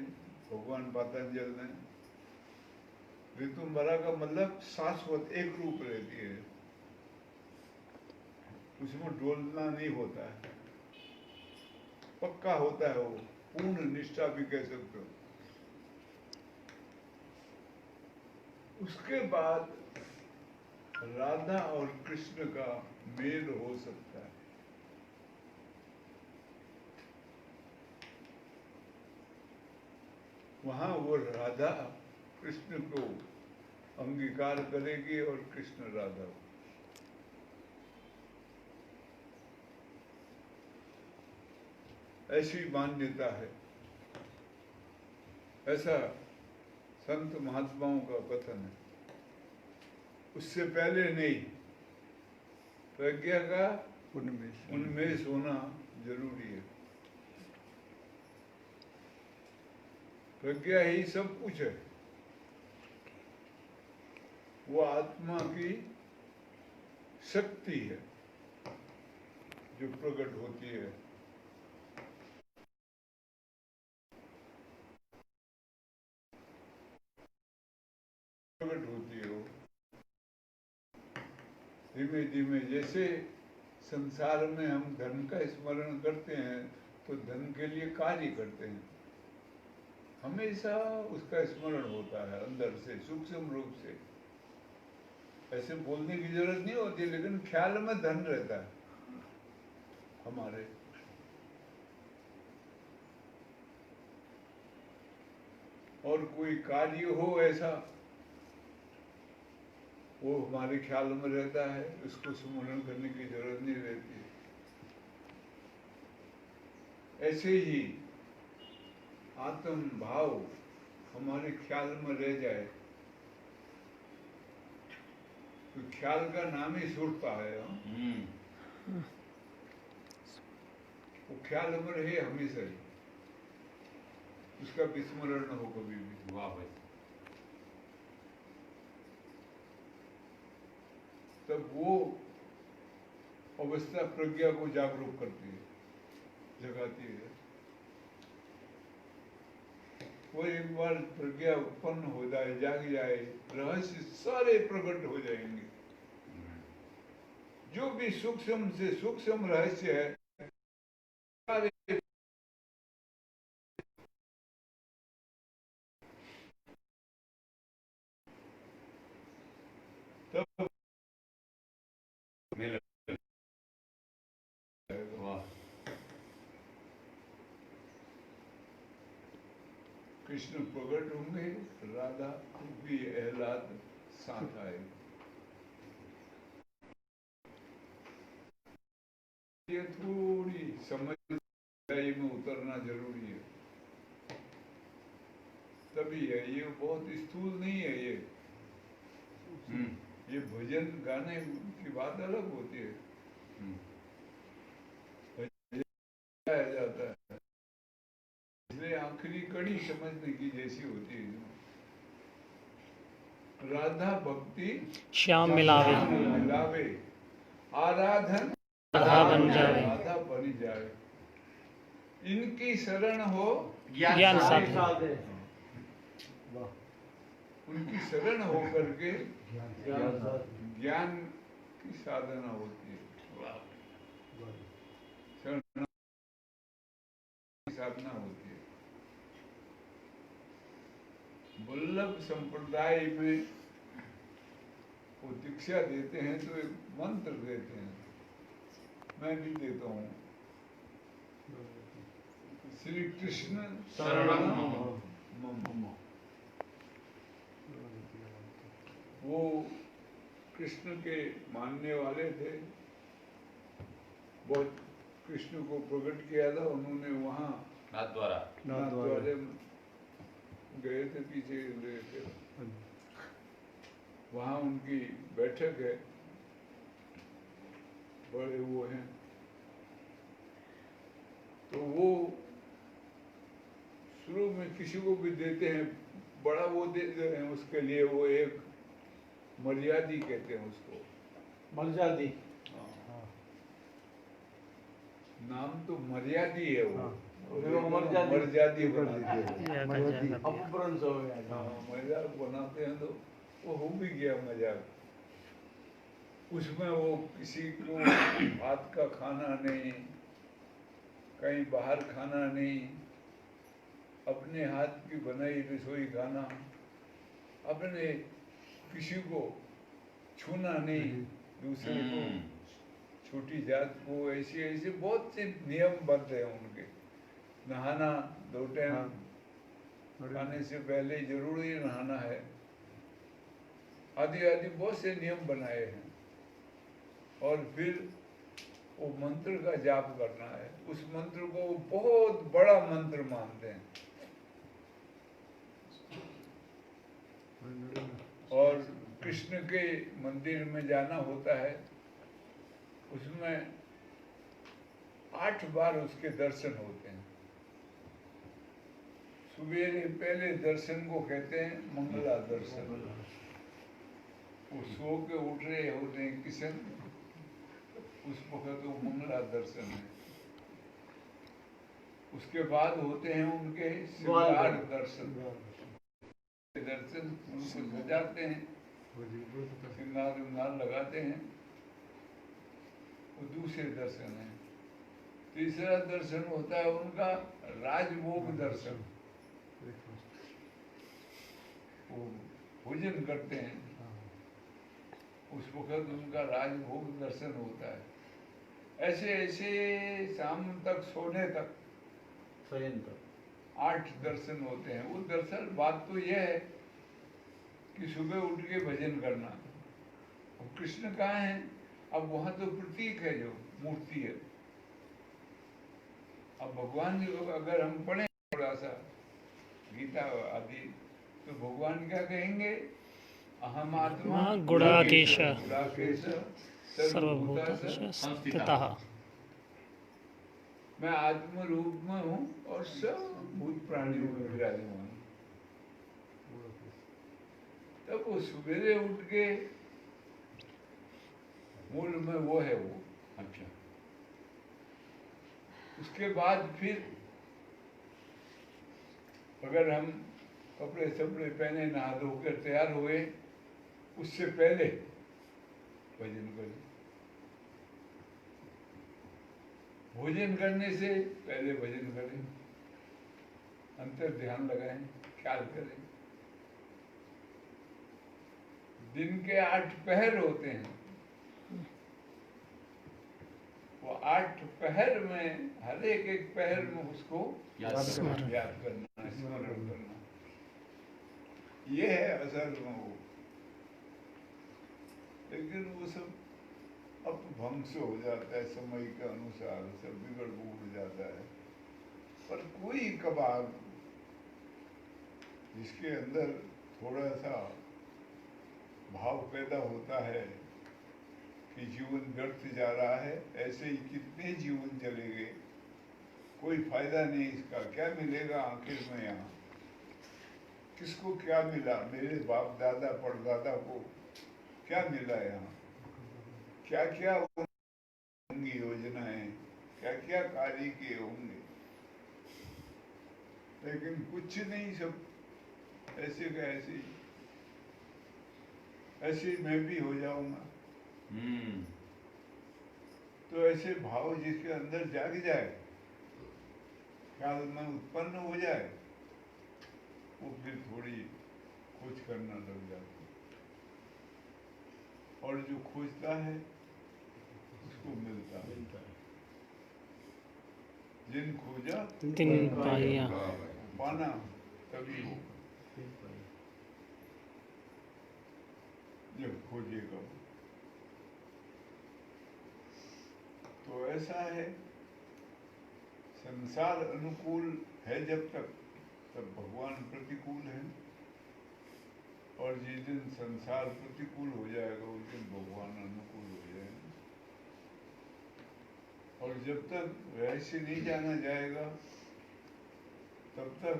भगवान पतंजल ने। ऋतुम्बरा का मतलब शाश्वत, एक रूप रहती है, उसमें डोलना नहीं होता है, पक्का होता है, वो पूर्ण निष्ठा भी कह सकते हो। उसके बाद राधा और कृष्ण का मेल हो सकता है। वहाँ वो राधा कृष्ण को अंगीकार करेगी और कृष्ण राधा को। ऐसी मान्यता है, ऐसा संत महात्माओं का कथन है। उससे पहले नहीं, प्रज्ञा का उन्मेष होना जरूरी है। प्रज्ञा ही सब कुछ है। वो आत्मा की शक्ति है जो प्रकट होती है। प्रकट होती है वो धीमे धीमे। जैसे संसार में हम धन का स्मरण करते हैं तो धन के लिए कार्य करते हैं, हमेशा उसका स्मरण होता है अंदर से, सूक्ष्म रूप से। ऐसे बोलने की जरूरत नहीं होती, लेकिन ख्याल में धन रहता है हमारे। और कोई कार्य हो ऐसा, वो हमारे ख्याल में रहता है, उसको स्मरण करने की जरूरत नहीं रहती। ऐसे ही आत्म भाव हमारे ख्याल में रह जाए तो ख्याल का नाम ही सुरता है। वो ख्याल में रहे हमेशा ही, उसका विस्मरण न हो कभी भी। वाह भाई। तब वो अवस्था प्रज्ञा को जागरूक करती है, जगाती है। वो एक बार प्रज्ञा उत्पन्न हो जाए, जाग जाए, रहस्य सारे प्रकट हो जाएंगे। जो भी सूक्ष्म से सूक्ष्म रहस्य है सारे तब वाह। कृष्ण प्रकट होंगे, राधा भी एहलाद साथ आए। ये थोड़ी समझदारी में उतरना जरूरी है, तभी है। ये बहुत स्थूल नहीं है। ये भजन गाने की बात अलग होती है, गाया जाता है, इसलिए आखिरी कड़ी समझने की जैसी होती है। राधा भक्ति श्याम मिलावे, मिलावे, आराधन राधा बन जावे, राधा बन जाए। इनकी शरण हो ज्ञान साधे, उनकी शरण हो करके ज्ञान की साधना होती है, शरण की साधना होती है। वल्लभ संप्रदाय में वो दीक्षा देते हैं तो एक मंत्र देते हैं, मैं भी देता हूँ। श्री कृष्ण शरणम मम। वो कृष्ण के मानने वाले थे, बहुत कृष्ण को प्रकट किया था उन्होंने। वहाँ नाथद्वारा गए थे, पीछे गए थे। वहाँ उनकी बैठक है, बड़े वो हैं। तो वो शुरू में किसी को भी देते हैं, बड़ा वो देते हैं, उसके लिए वो एक मर्यादी कहते हैं उसको, मर्यादी। नाम तो मर्यादी है वो, मर्यादी बना दिया। अपभ्रंश हो गया। मजाक बनाते हैं तो वो हो भी गया मजाक। उसमें वो किसी को हाथ का खाना नहीं, कहीं बाहर खाना नहीं, अपने हाथ की बनाई रसोई खाना, अपने किसी को छूना नहीं, दूसरे को, छोटी जात को, ऐसे ऐसे बहुत से नियम बद्ध हैं उनके। नहाना 2 टाइम, खाने से पहले जरूर ही नहाना है, आदि आदि बहुत से नियम बनाए हैं। और फिर वो मंत्र का जाप करना है। उस मंत्र को बहुत बड़ा मंत्र मानते हैं। और कृष्ण के मंदिर में जाना होता है, उसमें 8 बार उसके दर्शन होते हैं। सवेरे पहले दर्शन को कहते हैं मंगला दर्शन। वो सो के उठ रहे होते हैं किशन, उस वक्त वो मंगला दर्शन है। उसके बाद होते हैं उनके श्रृंगार दर्शन। दर्शन उनको सजाते हैं, श्रृंगार विंगार लगाते हैं, वो दूसरे दर्शन है। तीसरा दर्शन होता है उनका राजभोग दर्शन। वो भोजन करते हैं, उस वक्त उनका राजभोग दर्शन होता है। ऐसे ऐसे शाम तक सोने तक 8 दर्शन होते हैं। वो दरअसल बात तो यह है कि सुबह उठ के भजन करना। अब कृष्ण कहाँ है? अब वहाँ तो प्रतीक है, जो मूर्ति है। अब भगवान जी को अगर हम पढ़ें थोड़ा सा गीता आदि, तो भगवान क्या कहेंगे? अहम आत्मा गुणाकेश गुणाकेश सर्वभूतेषु स्थितः। मैं आत्म रूप में हूँ और सब भूत प्राणियों में विराजमान हूँ। तब वो सवेरे उठ के मूल में वो है वो। अच्छा, उसके बाद फिर अगर हम कपड़े सपड़े पहने, नहा धोकर तैयार हुए, उससे पहले भजन करें। भोजन करने से पहले भजन करें, अंतर ध्यान लगाएं, ख्याल करें। दिन के 8 पहर होते हैं, वो 8 पहर में हर एक पहर में उसको याद करना, स्मरण करना, ये है असल में वो। लेकिन वो सब अपभ्रंश हो जाता है, समय के अनुसार सब बिगड़ बुगड़ जाता है। पर कोई कबार जिसके अंदर थोड़ा सा भाव पैदा होता है कि जीवन व्यर्थ जा रहा है, ऐसे ही कितने जीवन चलेंगे, कोई फायदा नहीं इसका। क्या मिलेगा आखिर में? यहाँ किसको क्या मिला? मेरे बाप दादा परदादा को क्या मिला? यहाँ क्या क्या होंगी योजनाएं, क्या क्या कार्य किए होंगे, लेकिन कुछ नहीं, सब ऐसे का ऐसे ही। ऐसे मैं भी हो जाऊंगा। तो ऐसे भाव जिसके अंदर जाग जाए, ख्याल में उत्पन्न हो जाए, वो फिर थोड़ी खोज करना लग जाता है। और जो खोजता है उसको मिलता है। जिन खोजा तिन पाया। पाना तभी हो जब खोजेगा। तो ऐसा है, संसार अनुकूल है जब तक, तब भगवान प्रतिकूल है। और जिस दिन संसार प्रतिकूल हो जाएगा, उस दिन भगवान अनुकूल हो जाएगा। और जब तक रहस्य नहीं जाना जाएगा, तब तक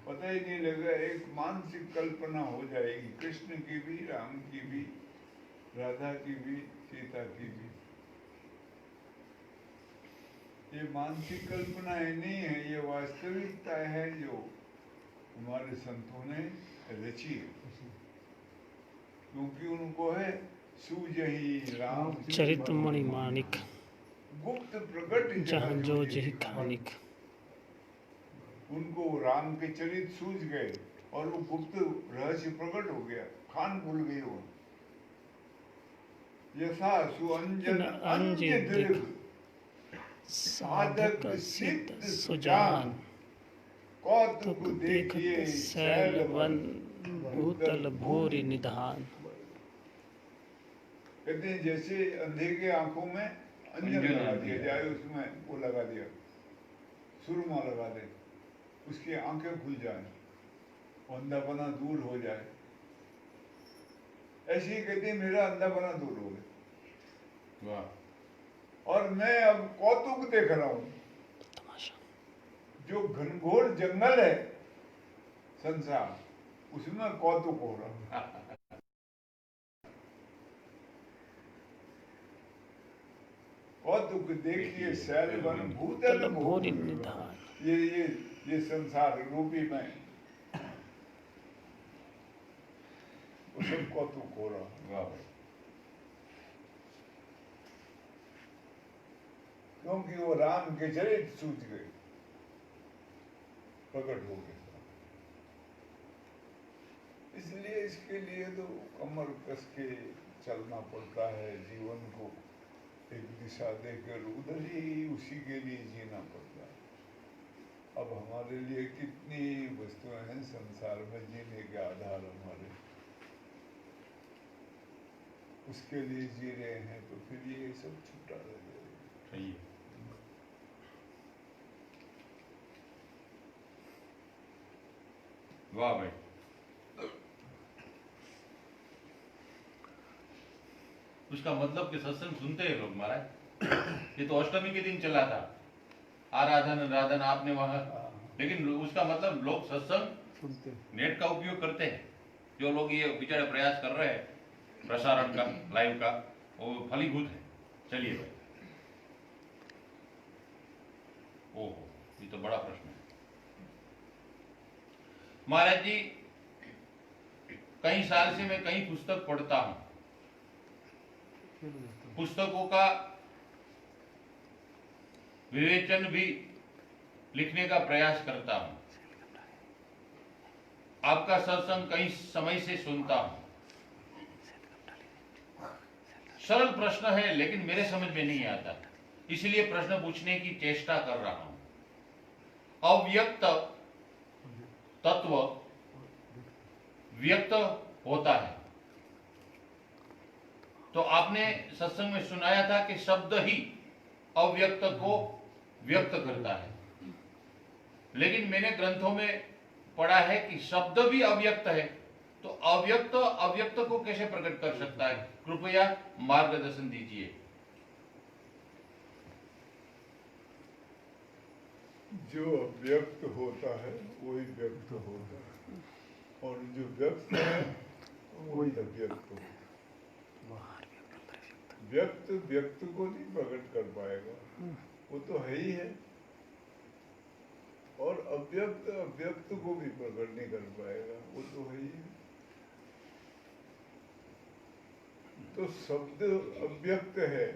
पता ही नहीं लगेगा। एक मानसिक कल्पना हो जाएगी, कृष्ण की भी, राम की भी, राधा की भी, सीता की भी। ये मानसिक कल्पनाएं नहीं है, ये वास्तविकता है जो हमारे संतों ने रची है। क्योंकि उनको है सूझहि राम चरितमणि माणिक गुप्त प्रकट जहाँ जो जही खानिक। उनको राम के चरित सूझ गए और वो गुप्त रहस्य प्रकट हो गया, खान भूल गई वो। यथा सुअंजन अंज दीर्घ साधक सिद्ध सुजान कौतुक तो देखिए देखत शैल शैल वन वन भूतल भूरि निधान। कहते हैं जैसे अंधे के आंखों में अंजन अंजन लगा लग दिया दिया। जाए, उसमें वो लगा दिया, सुरमा लगा दे, उसकी आंखें खुल जाए, अंधापना दूर हो जाए। ऐसे ही कहते हैं मेरा अंधापना दूर हो गया वाह और मैं अब कौतुक देख रहा हूं। तमाशा। जो घनघोर जंगल है संसार, उसमें कौतुक हो रहा है। कौतुक देखिए शैल वन भूतल भूतल भूरि भूरि। निधान। ये संसार रूपी में वो सब कौतुक हो रहा है। वाह भाई क्योंकि वो राम के चरित्र सूझ गए, प्रकट हो गए। इसलिए इसके लिए तो कमर कस के चलना पड़ता है, जीवन को एक दिशा देकर उधर ही उसी के लिए जीना पड़ता है। अब हमारे लिए कितनी वस्तुएं हैं संसार में, जीने के आधार हमारे, उसके लिए जी रहे हैं, तो फिर ये सब छूटा रह जाएगा। सही है। वाह भाई उसका मतलब कि सत्संग सुनते हैं लोग महाराज। ये तो अष्टमी के दिन चला था आराधन आपने वहां, लेकिन उसका मतलब लोग सत्संग सुनते नेट का उपयोग करते हैं। जो लोग ये बेचारे प्रयास कर रहे हैं प्रसारण का, लाइव का, वो फलीभूत है। चलिए भाई, ओहो ये तो बड़ा प्रश्न है महाराज जी। कई साल से मैं कई पुस्तक पढ़ता हूं, पुस्तकों का विवेचन भी लिखने का प्रयास करता हूं। आपका सत्संग कई समय से सुनता हूं। सरल प्रश्न है लेकिन मेरे समझ में नहीं आता, इसलिए प्रश्न पूछने की चेष्टा कर रहा हूं। अव्यक्त तत्व व्यक्त होता है, तो आपने सत्संग में सुनाया था कि शब्द ही अव्यक्त को व्यक्त करता है, लेकिन मैंने ग्रंथों में पढ़ा है कि शब्द भी अव्यक्त है, तो अव्यक्त अव्यक्त को कैसे प्रकट कर सकता है? कृपया मार्गदर्शन दीजिए। जो व्यक्त होता है वही व्यक्त होता है, और जो व्यक्त है वही अव्यक्त होता है। व्यक्त व्यक्त को नहीं प्रकट कर पाएगा, वो तो है ही है, और अव्यक्त अव्यक्त को भी प्रकट नहीं कर पाएगा, वो तो है ही है। तो शब्द अव्यक्त है,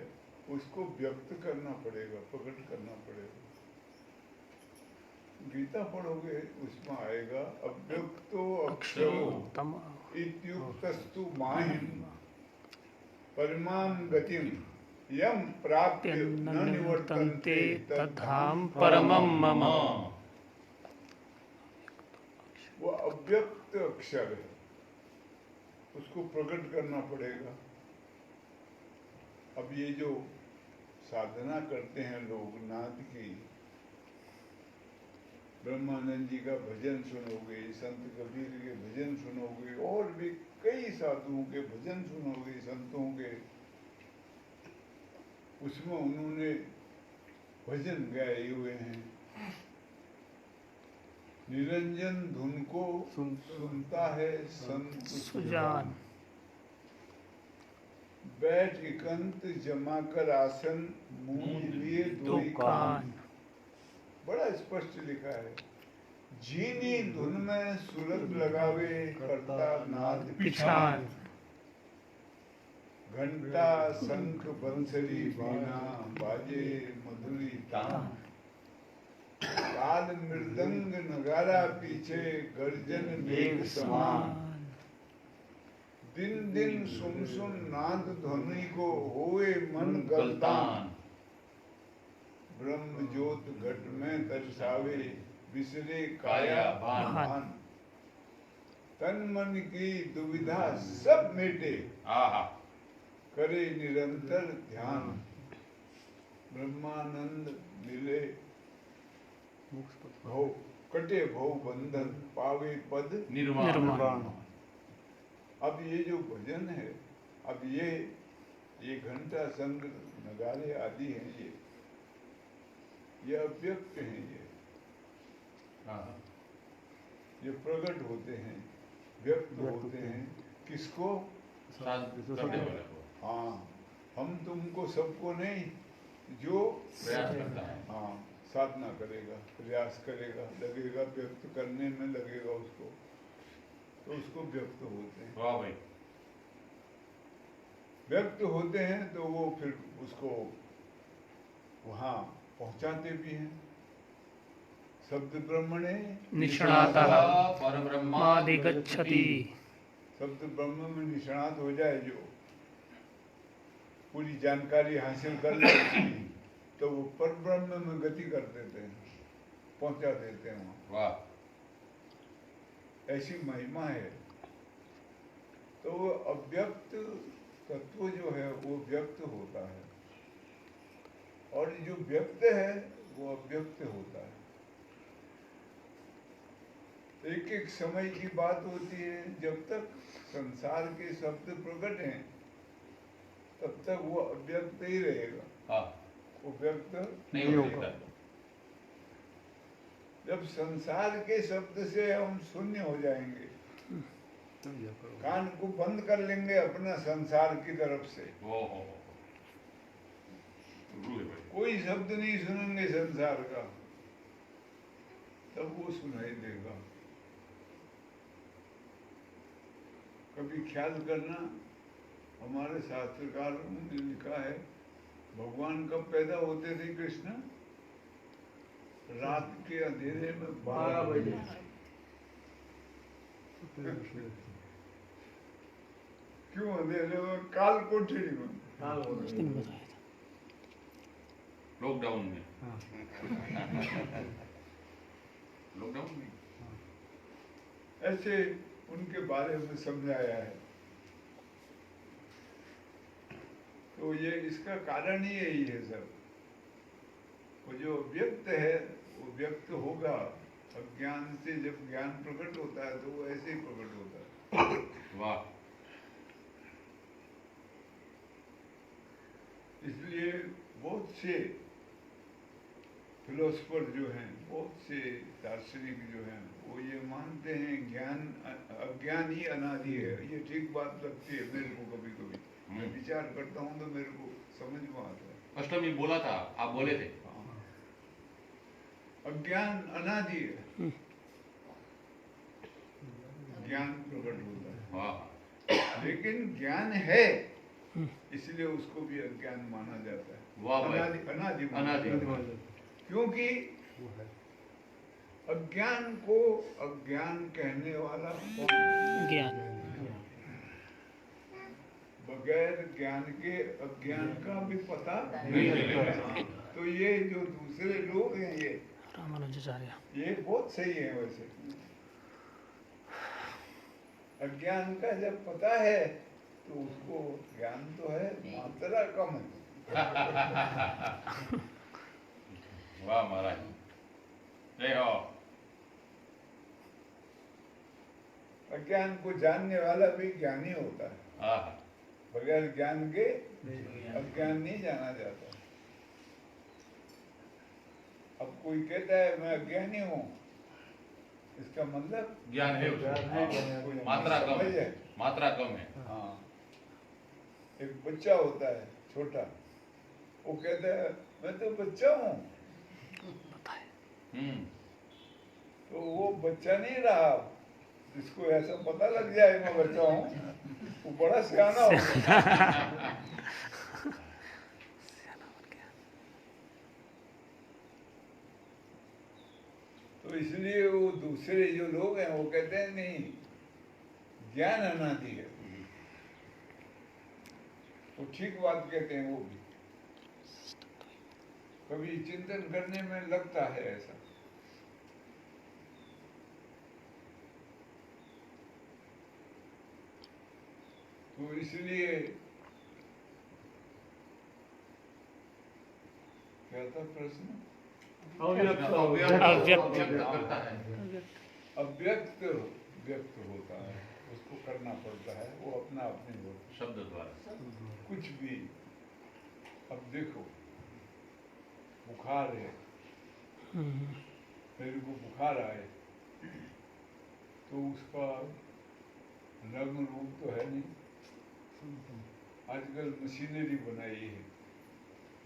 उसको व्यक्त करना पड़ेगा, प्रकट करना पड़ेगा। गीता पढ़ोगे उसमें आएगा अव्यक्तो अक्षरो इत्युक्तस्तु माहिम परमां गतिम यम प्राप्य न निवर्तन्ते तद्धाम परमं मम। वो अव्यक्त अक्षर है, उसको प्रकट करना पड़ेगा। अब ये जो साधना करते हैं लोग नाद की, ब्रह्मानंद जी का भजन सुनोगे, संत कबीर के भजन सुनोगे, और भी कई साधुओं के भजन सुनोगे, संतों के, उसमें उन्होंने भजन गाए हुए हैं। निरंजन धुन को सुनता है संत सुजान। बैठ एकांत जमाकर आसन, मूंद लिए दो कान। बड़ा स्पष्ट लिखा है। जीनी धुन में सुरत लगावे, करता नाद पिछान। घंटा शंख बंसरी वीणा, बाजे मधुरी तान। ताल मृदंग नगारा पीछे, गर्जन मेघ समान। दिन दिन सुन सुन नाद ध्वनि को, होए मन गलतान। ब्रह्म ज्योत घट में दर्शावे, बिसरे काया भान। भान, तन मन की दुविधा सब मेटे, आहा करे निरंतर ध्यान, ब्रह्मानंद मिले भव, कटे भव बंधन, पावे पद निर्वाण। निर्वाण। अब ये जो भजन है, अब ये घंटा संग नगारे आदि हैं, ये अव्यक्त हैं, हाँ। ये प्रकट होते हैं, व्यक्त होते हैं। किसको? साधना करने वाले को हाँ, हम तुमको सबको नहीं, जो प्रयास करता है। हाँ साधना करेगा, प्रयास करेगा, लगेगा, व्यक्त करने में लगेगा उसको, तो उसको व्यक्त होते हैं। वाह भाई। व्यक्त होते हैं तो वो फिर उसको वहाँ पहुँचाते भी हैं। शब्द ब्रह्मणे निष्णातः परब्रह्मादिगच्छति। शब्द ब्रह्म में निष्णात हो जाए, जो पूरी जानकारी हासिल कर ले उसकी, तो वो पर ब्रह्म में गति कर देते हैं, पहुंचा देते हैं वहाँ। वाह। ऐसी महिमा है। तो वो अव्यक्त तत्व जो है वो व्यक्त होता है, और जो व्यक्त है वो अव्यक्त होता है। एक एक समय की बात होती है, जब तक संसार के शब्द प्रकट हैं तब तक वो अव्यक्त ही रहेगा, हाँ। वो व्यक्त नहीं हो सकता। जब संसार के शब्द से हम शून्य हो जाएंगे, कान को बंद कर लेंगे अपना संसार की तरफ से, हो। कोई शब्द नहीं सुनेंगे संसार का, तब वो सुनाई देगा। कभी ख्याल करना, हमारे शास्त्रकारों ने लिखा है, भगवान कब पैदा होते थे कृष्ण? रात के अंधेरे में 12 बजे। क्यों अंधेरे में? काल कोठरी में। उस दिन बताया था। लॉकडाउन में। लॉकडाउन में ऐसे उनके बारे में समझाया है। तो ये इसका कारण ही यही है सब। वो जो व्यक्त है वो व्यक्त होगा। अज्ञान से जब ज्ञान प्रकट होता है तो वो ऐसे ही प्रकट होता है। वाह। इसलिए बहुत से फिलोसफर जो हैं, बहुत से दार्शनिक जो हैं, वो ये मानते हैं अज्ञान ही अनादि है। ये ठीक बात लगती है मेरे को, कभी कभी मैं विचार करता हूँ तो मेरे को समझ में आता है। अष्टमी बोला था, आप बोले थे। अज्ञान अनादि है, ज्ञान प्रकट होता है। वाह। लेकिन ज्ञान है, इसलिए उसको भी अज्ञान माना जाता है। वाह भाई। अनादि माना अनादि। जाता है। क्योंकि अज्ञान को अज्ञान कहने वाला कौन है? ज्ञान। बगैर ज्ञान के अज्ञान का भी पता नहीं चलेगा। तो ये जो दूसरे लोग हैं, रामानुजाचार्य। ये बहुत सही है। वैसे अज्ञान का जब पता है तो उसको ज्ञान तो है, मात्रा कम है। वाह महाराज, जय हो। अज्ञान को जानने वाला भी ज्ञानी होता है। आहा। बगैर ज्ञान के अज्ञान नहीं जाना जाता। अब कोई कहता है मैं अज्ञानी हूँ, इसका मतलब ज्ञान है उसमें। कोई मात्रा कम समझ है। मात्रा कम है। हाँ, एक बच्चा होता है छोटा, वो कहता है मैं तो बच्चा हूँ, तो वो बच्चा नहीं रहा। जिसको ऐसा पता लग जाए मैं बच्चा हूँ, वो बड़ा सियाना हो गया। तो इसलिए वो दूसरे जो लोग हैं वो कहते हैं नहीं, ज्ञान अनादि है। वो ठीक बात कहते हैं। वो भी कभी चिंतन करने में लगता है ऐसा। तो इसलिए क्या था प्रश्न? अव्यक्त अव्यक्त। करता है। अव्यक्त व्यक्त होता है, उसको करना पड़ता है, वो अपना अपने होता शब्द द्वारा। है। कुछ भी, अब देखो बुखार है, मेरे को बुखार आए तो उसका रंग रूप तो है नहीं, आजकल मशीनरी बनाई है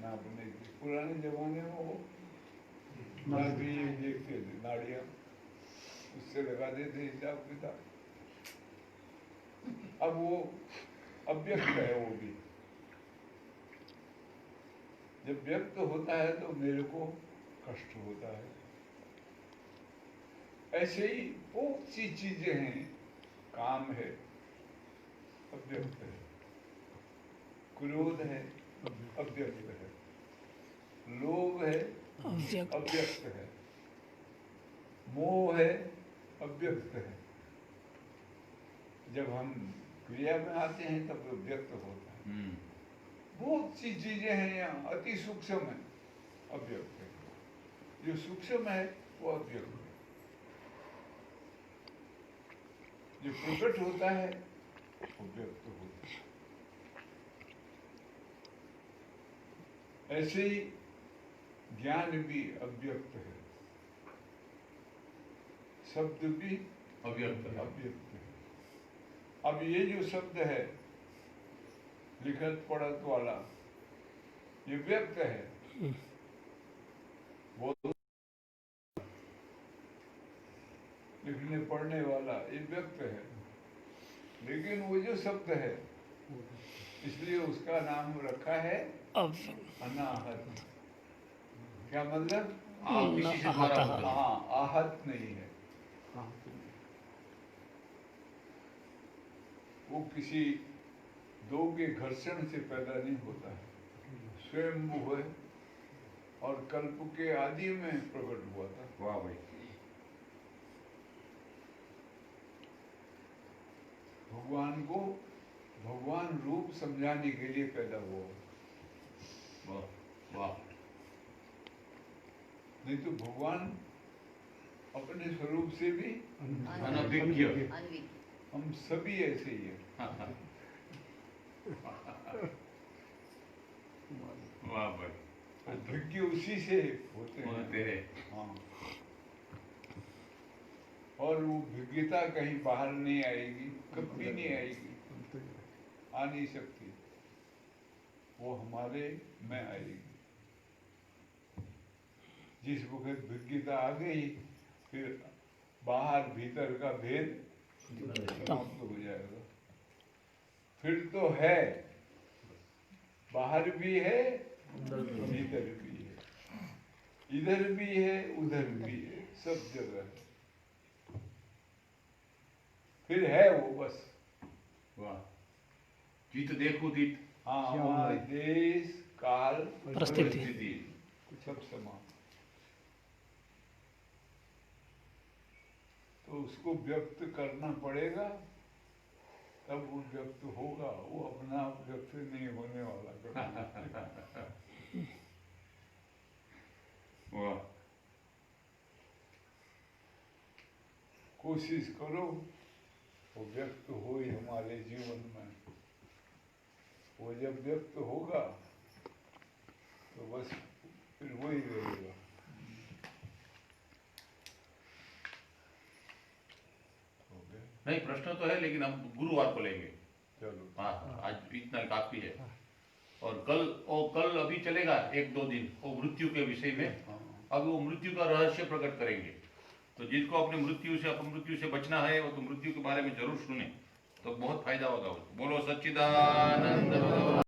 ना बनेगी। पुराने जमाने में वो नाड़ी देखते थे, नाड़ियाँ उससे लगा देते हिसाब किताब। अब वो अव्यक्त है, वो भी जब व्यक्त होता है तो मेरे को कष्ट होता है। ऐसे ही बहुत सी चीजें हैं, काम है अव्यक्त है, क्रोध है अव्यक्त है, लोभ है अव्यक्त। अव्यक्त है, मोह है अव्यक्त है। जब हम क्रिया में आते हैं तब व्यक्त होता है। बहुत सी चीजें हैं यहाँ, अति सूक्ष्म है अव्यक्त है, जो सूक्ष्म है वो अव्यक्त है, जो प्रकट होता है वो व्यक्त होता है। ऐसे ही ज्ञान भी अव्यक्त है, शब्द भी अव्यक्त है। अव्यक्त है। अब ये जो शब्द है लिखत पढ़त वाला, ये व्यक्त है, वो लिखने पढ़ने वाला ये व्यक्त है। लेकिन वो जो शब्द है, इसलिए उसका नाम रखा है अव्यक्त। अनाहत। क्या मतलब? किसी से द्वारा होता है। हाँ, आहत नहीं है, वो किसी दो के घर्षण से पैदा नहीं होता है, स्वयं वो है और कल्प के आदि में प्रकट हुआ था। वाह भाई। भगवान को भगवान रूप समझाने के लिए पैदा हुआ, वाह वाह। नहीं तो भगवान अपने स्वरूप से भी अनभिज्ञ। हम सभी ऐसे ही हैं। वाह भाई। अभिज्ञ उसी से होते होते हैं। हैं। हाँ, और वो विज्ञता कहीं बाहर नहीं आएगी, कभी नहीं आएगी, आ नहीं सकती, वो हमारे में आएगी। जिस वक्त विज्ञता आ गई, फिर बाहर भीतर का भेद समाप्त हो जाएगा। फिर तो है, बाहर भी है, भीतर भी है, इधर भी है, उधर भी है, सब जगह है। फिर है वो बस। वाह। जीत देखो दीत। हाँ, वहाँ देश काल परिस्थिति। सब समान। तो उसको व्यक्त करना पड़ेगा, तब वो व्यक्त होगा। वो अपना आप व्यक्त नहीं होने वाला कभी। वाह। कोशिश करो वो व्यक्त हो ही हमारे जीवन में। वो जब व्यक्त होगा तो बस फिर वही रहेगा। हो गया? नहीं, प्रश्न तो है, लेकिन हम गुरुवार को लेंगे। चलो, हाँ, आज इतना काफी है। और कल अभी चलेगा 1-2 दिन वो मृत्यु के विषय में। हाँ। अब वो मृत्यु का रहस्य प्रकट करेंगे। तो जिसको अपने मृत्यु से अपमृत्यु से बचना है, वो तो मृत्यु के बारे में जरूर सुने, तो बहुत फायदा होगा उसको। बोलो सच्चिदानंद भगवान।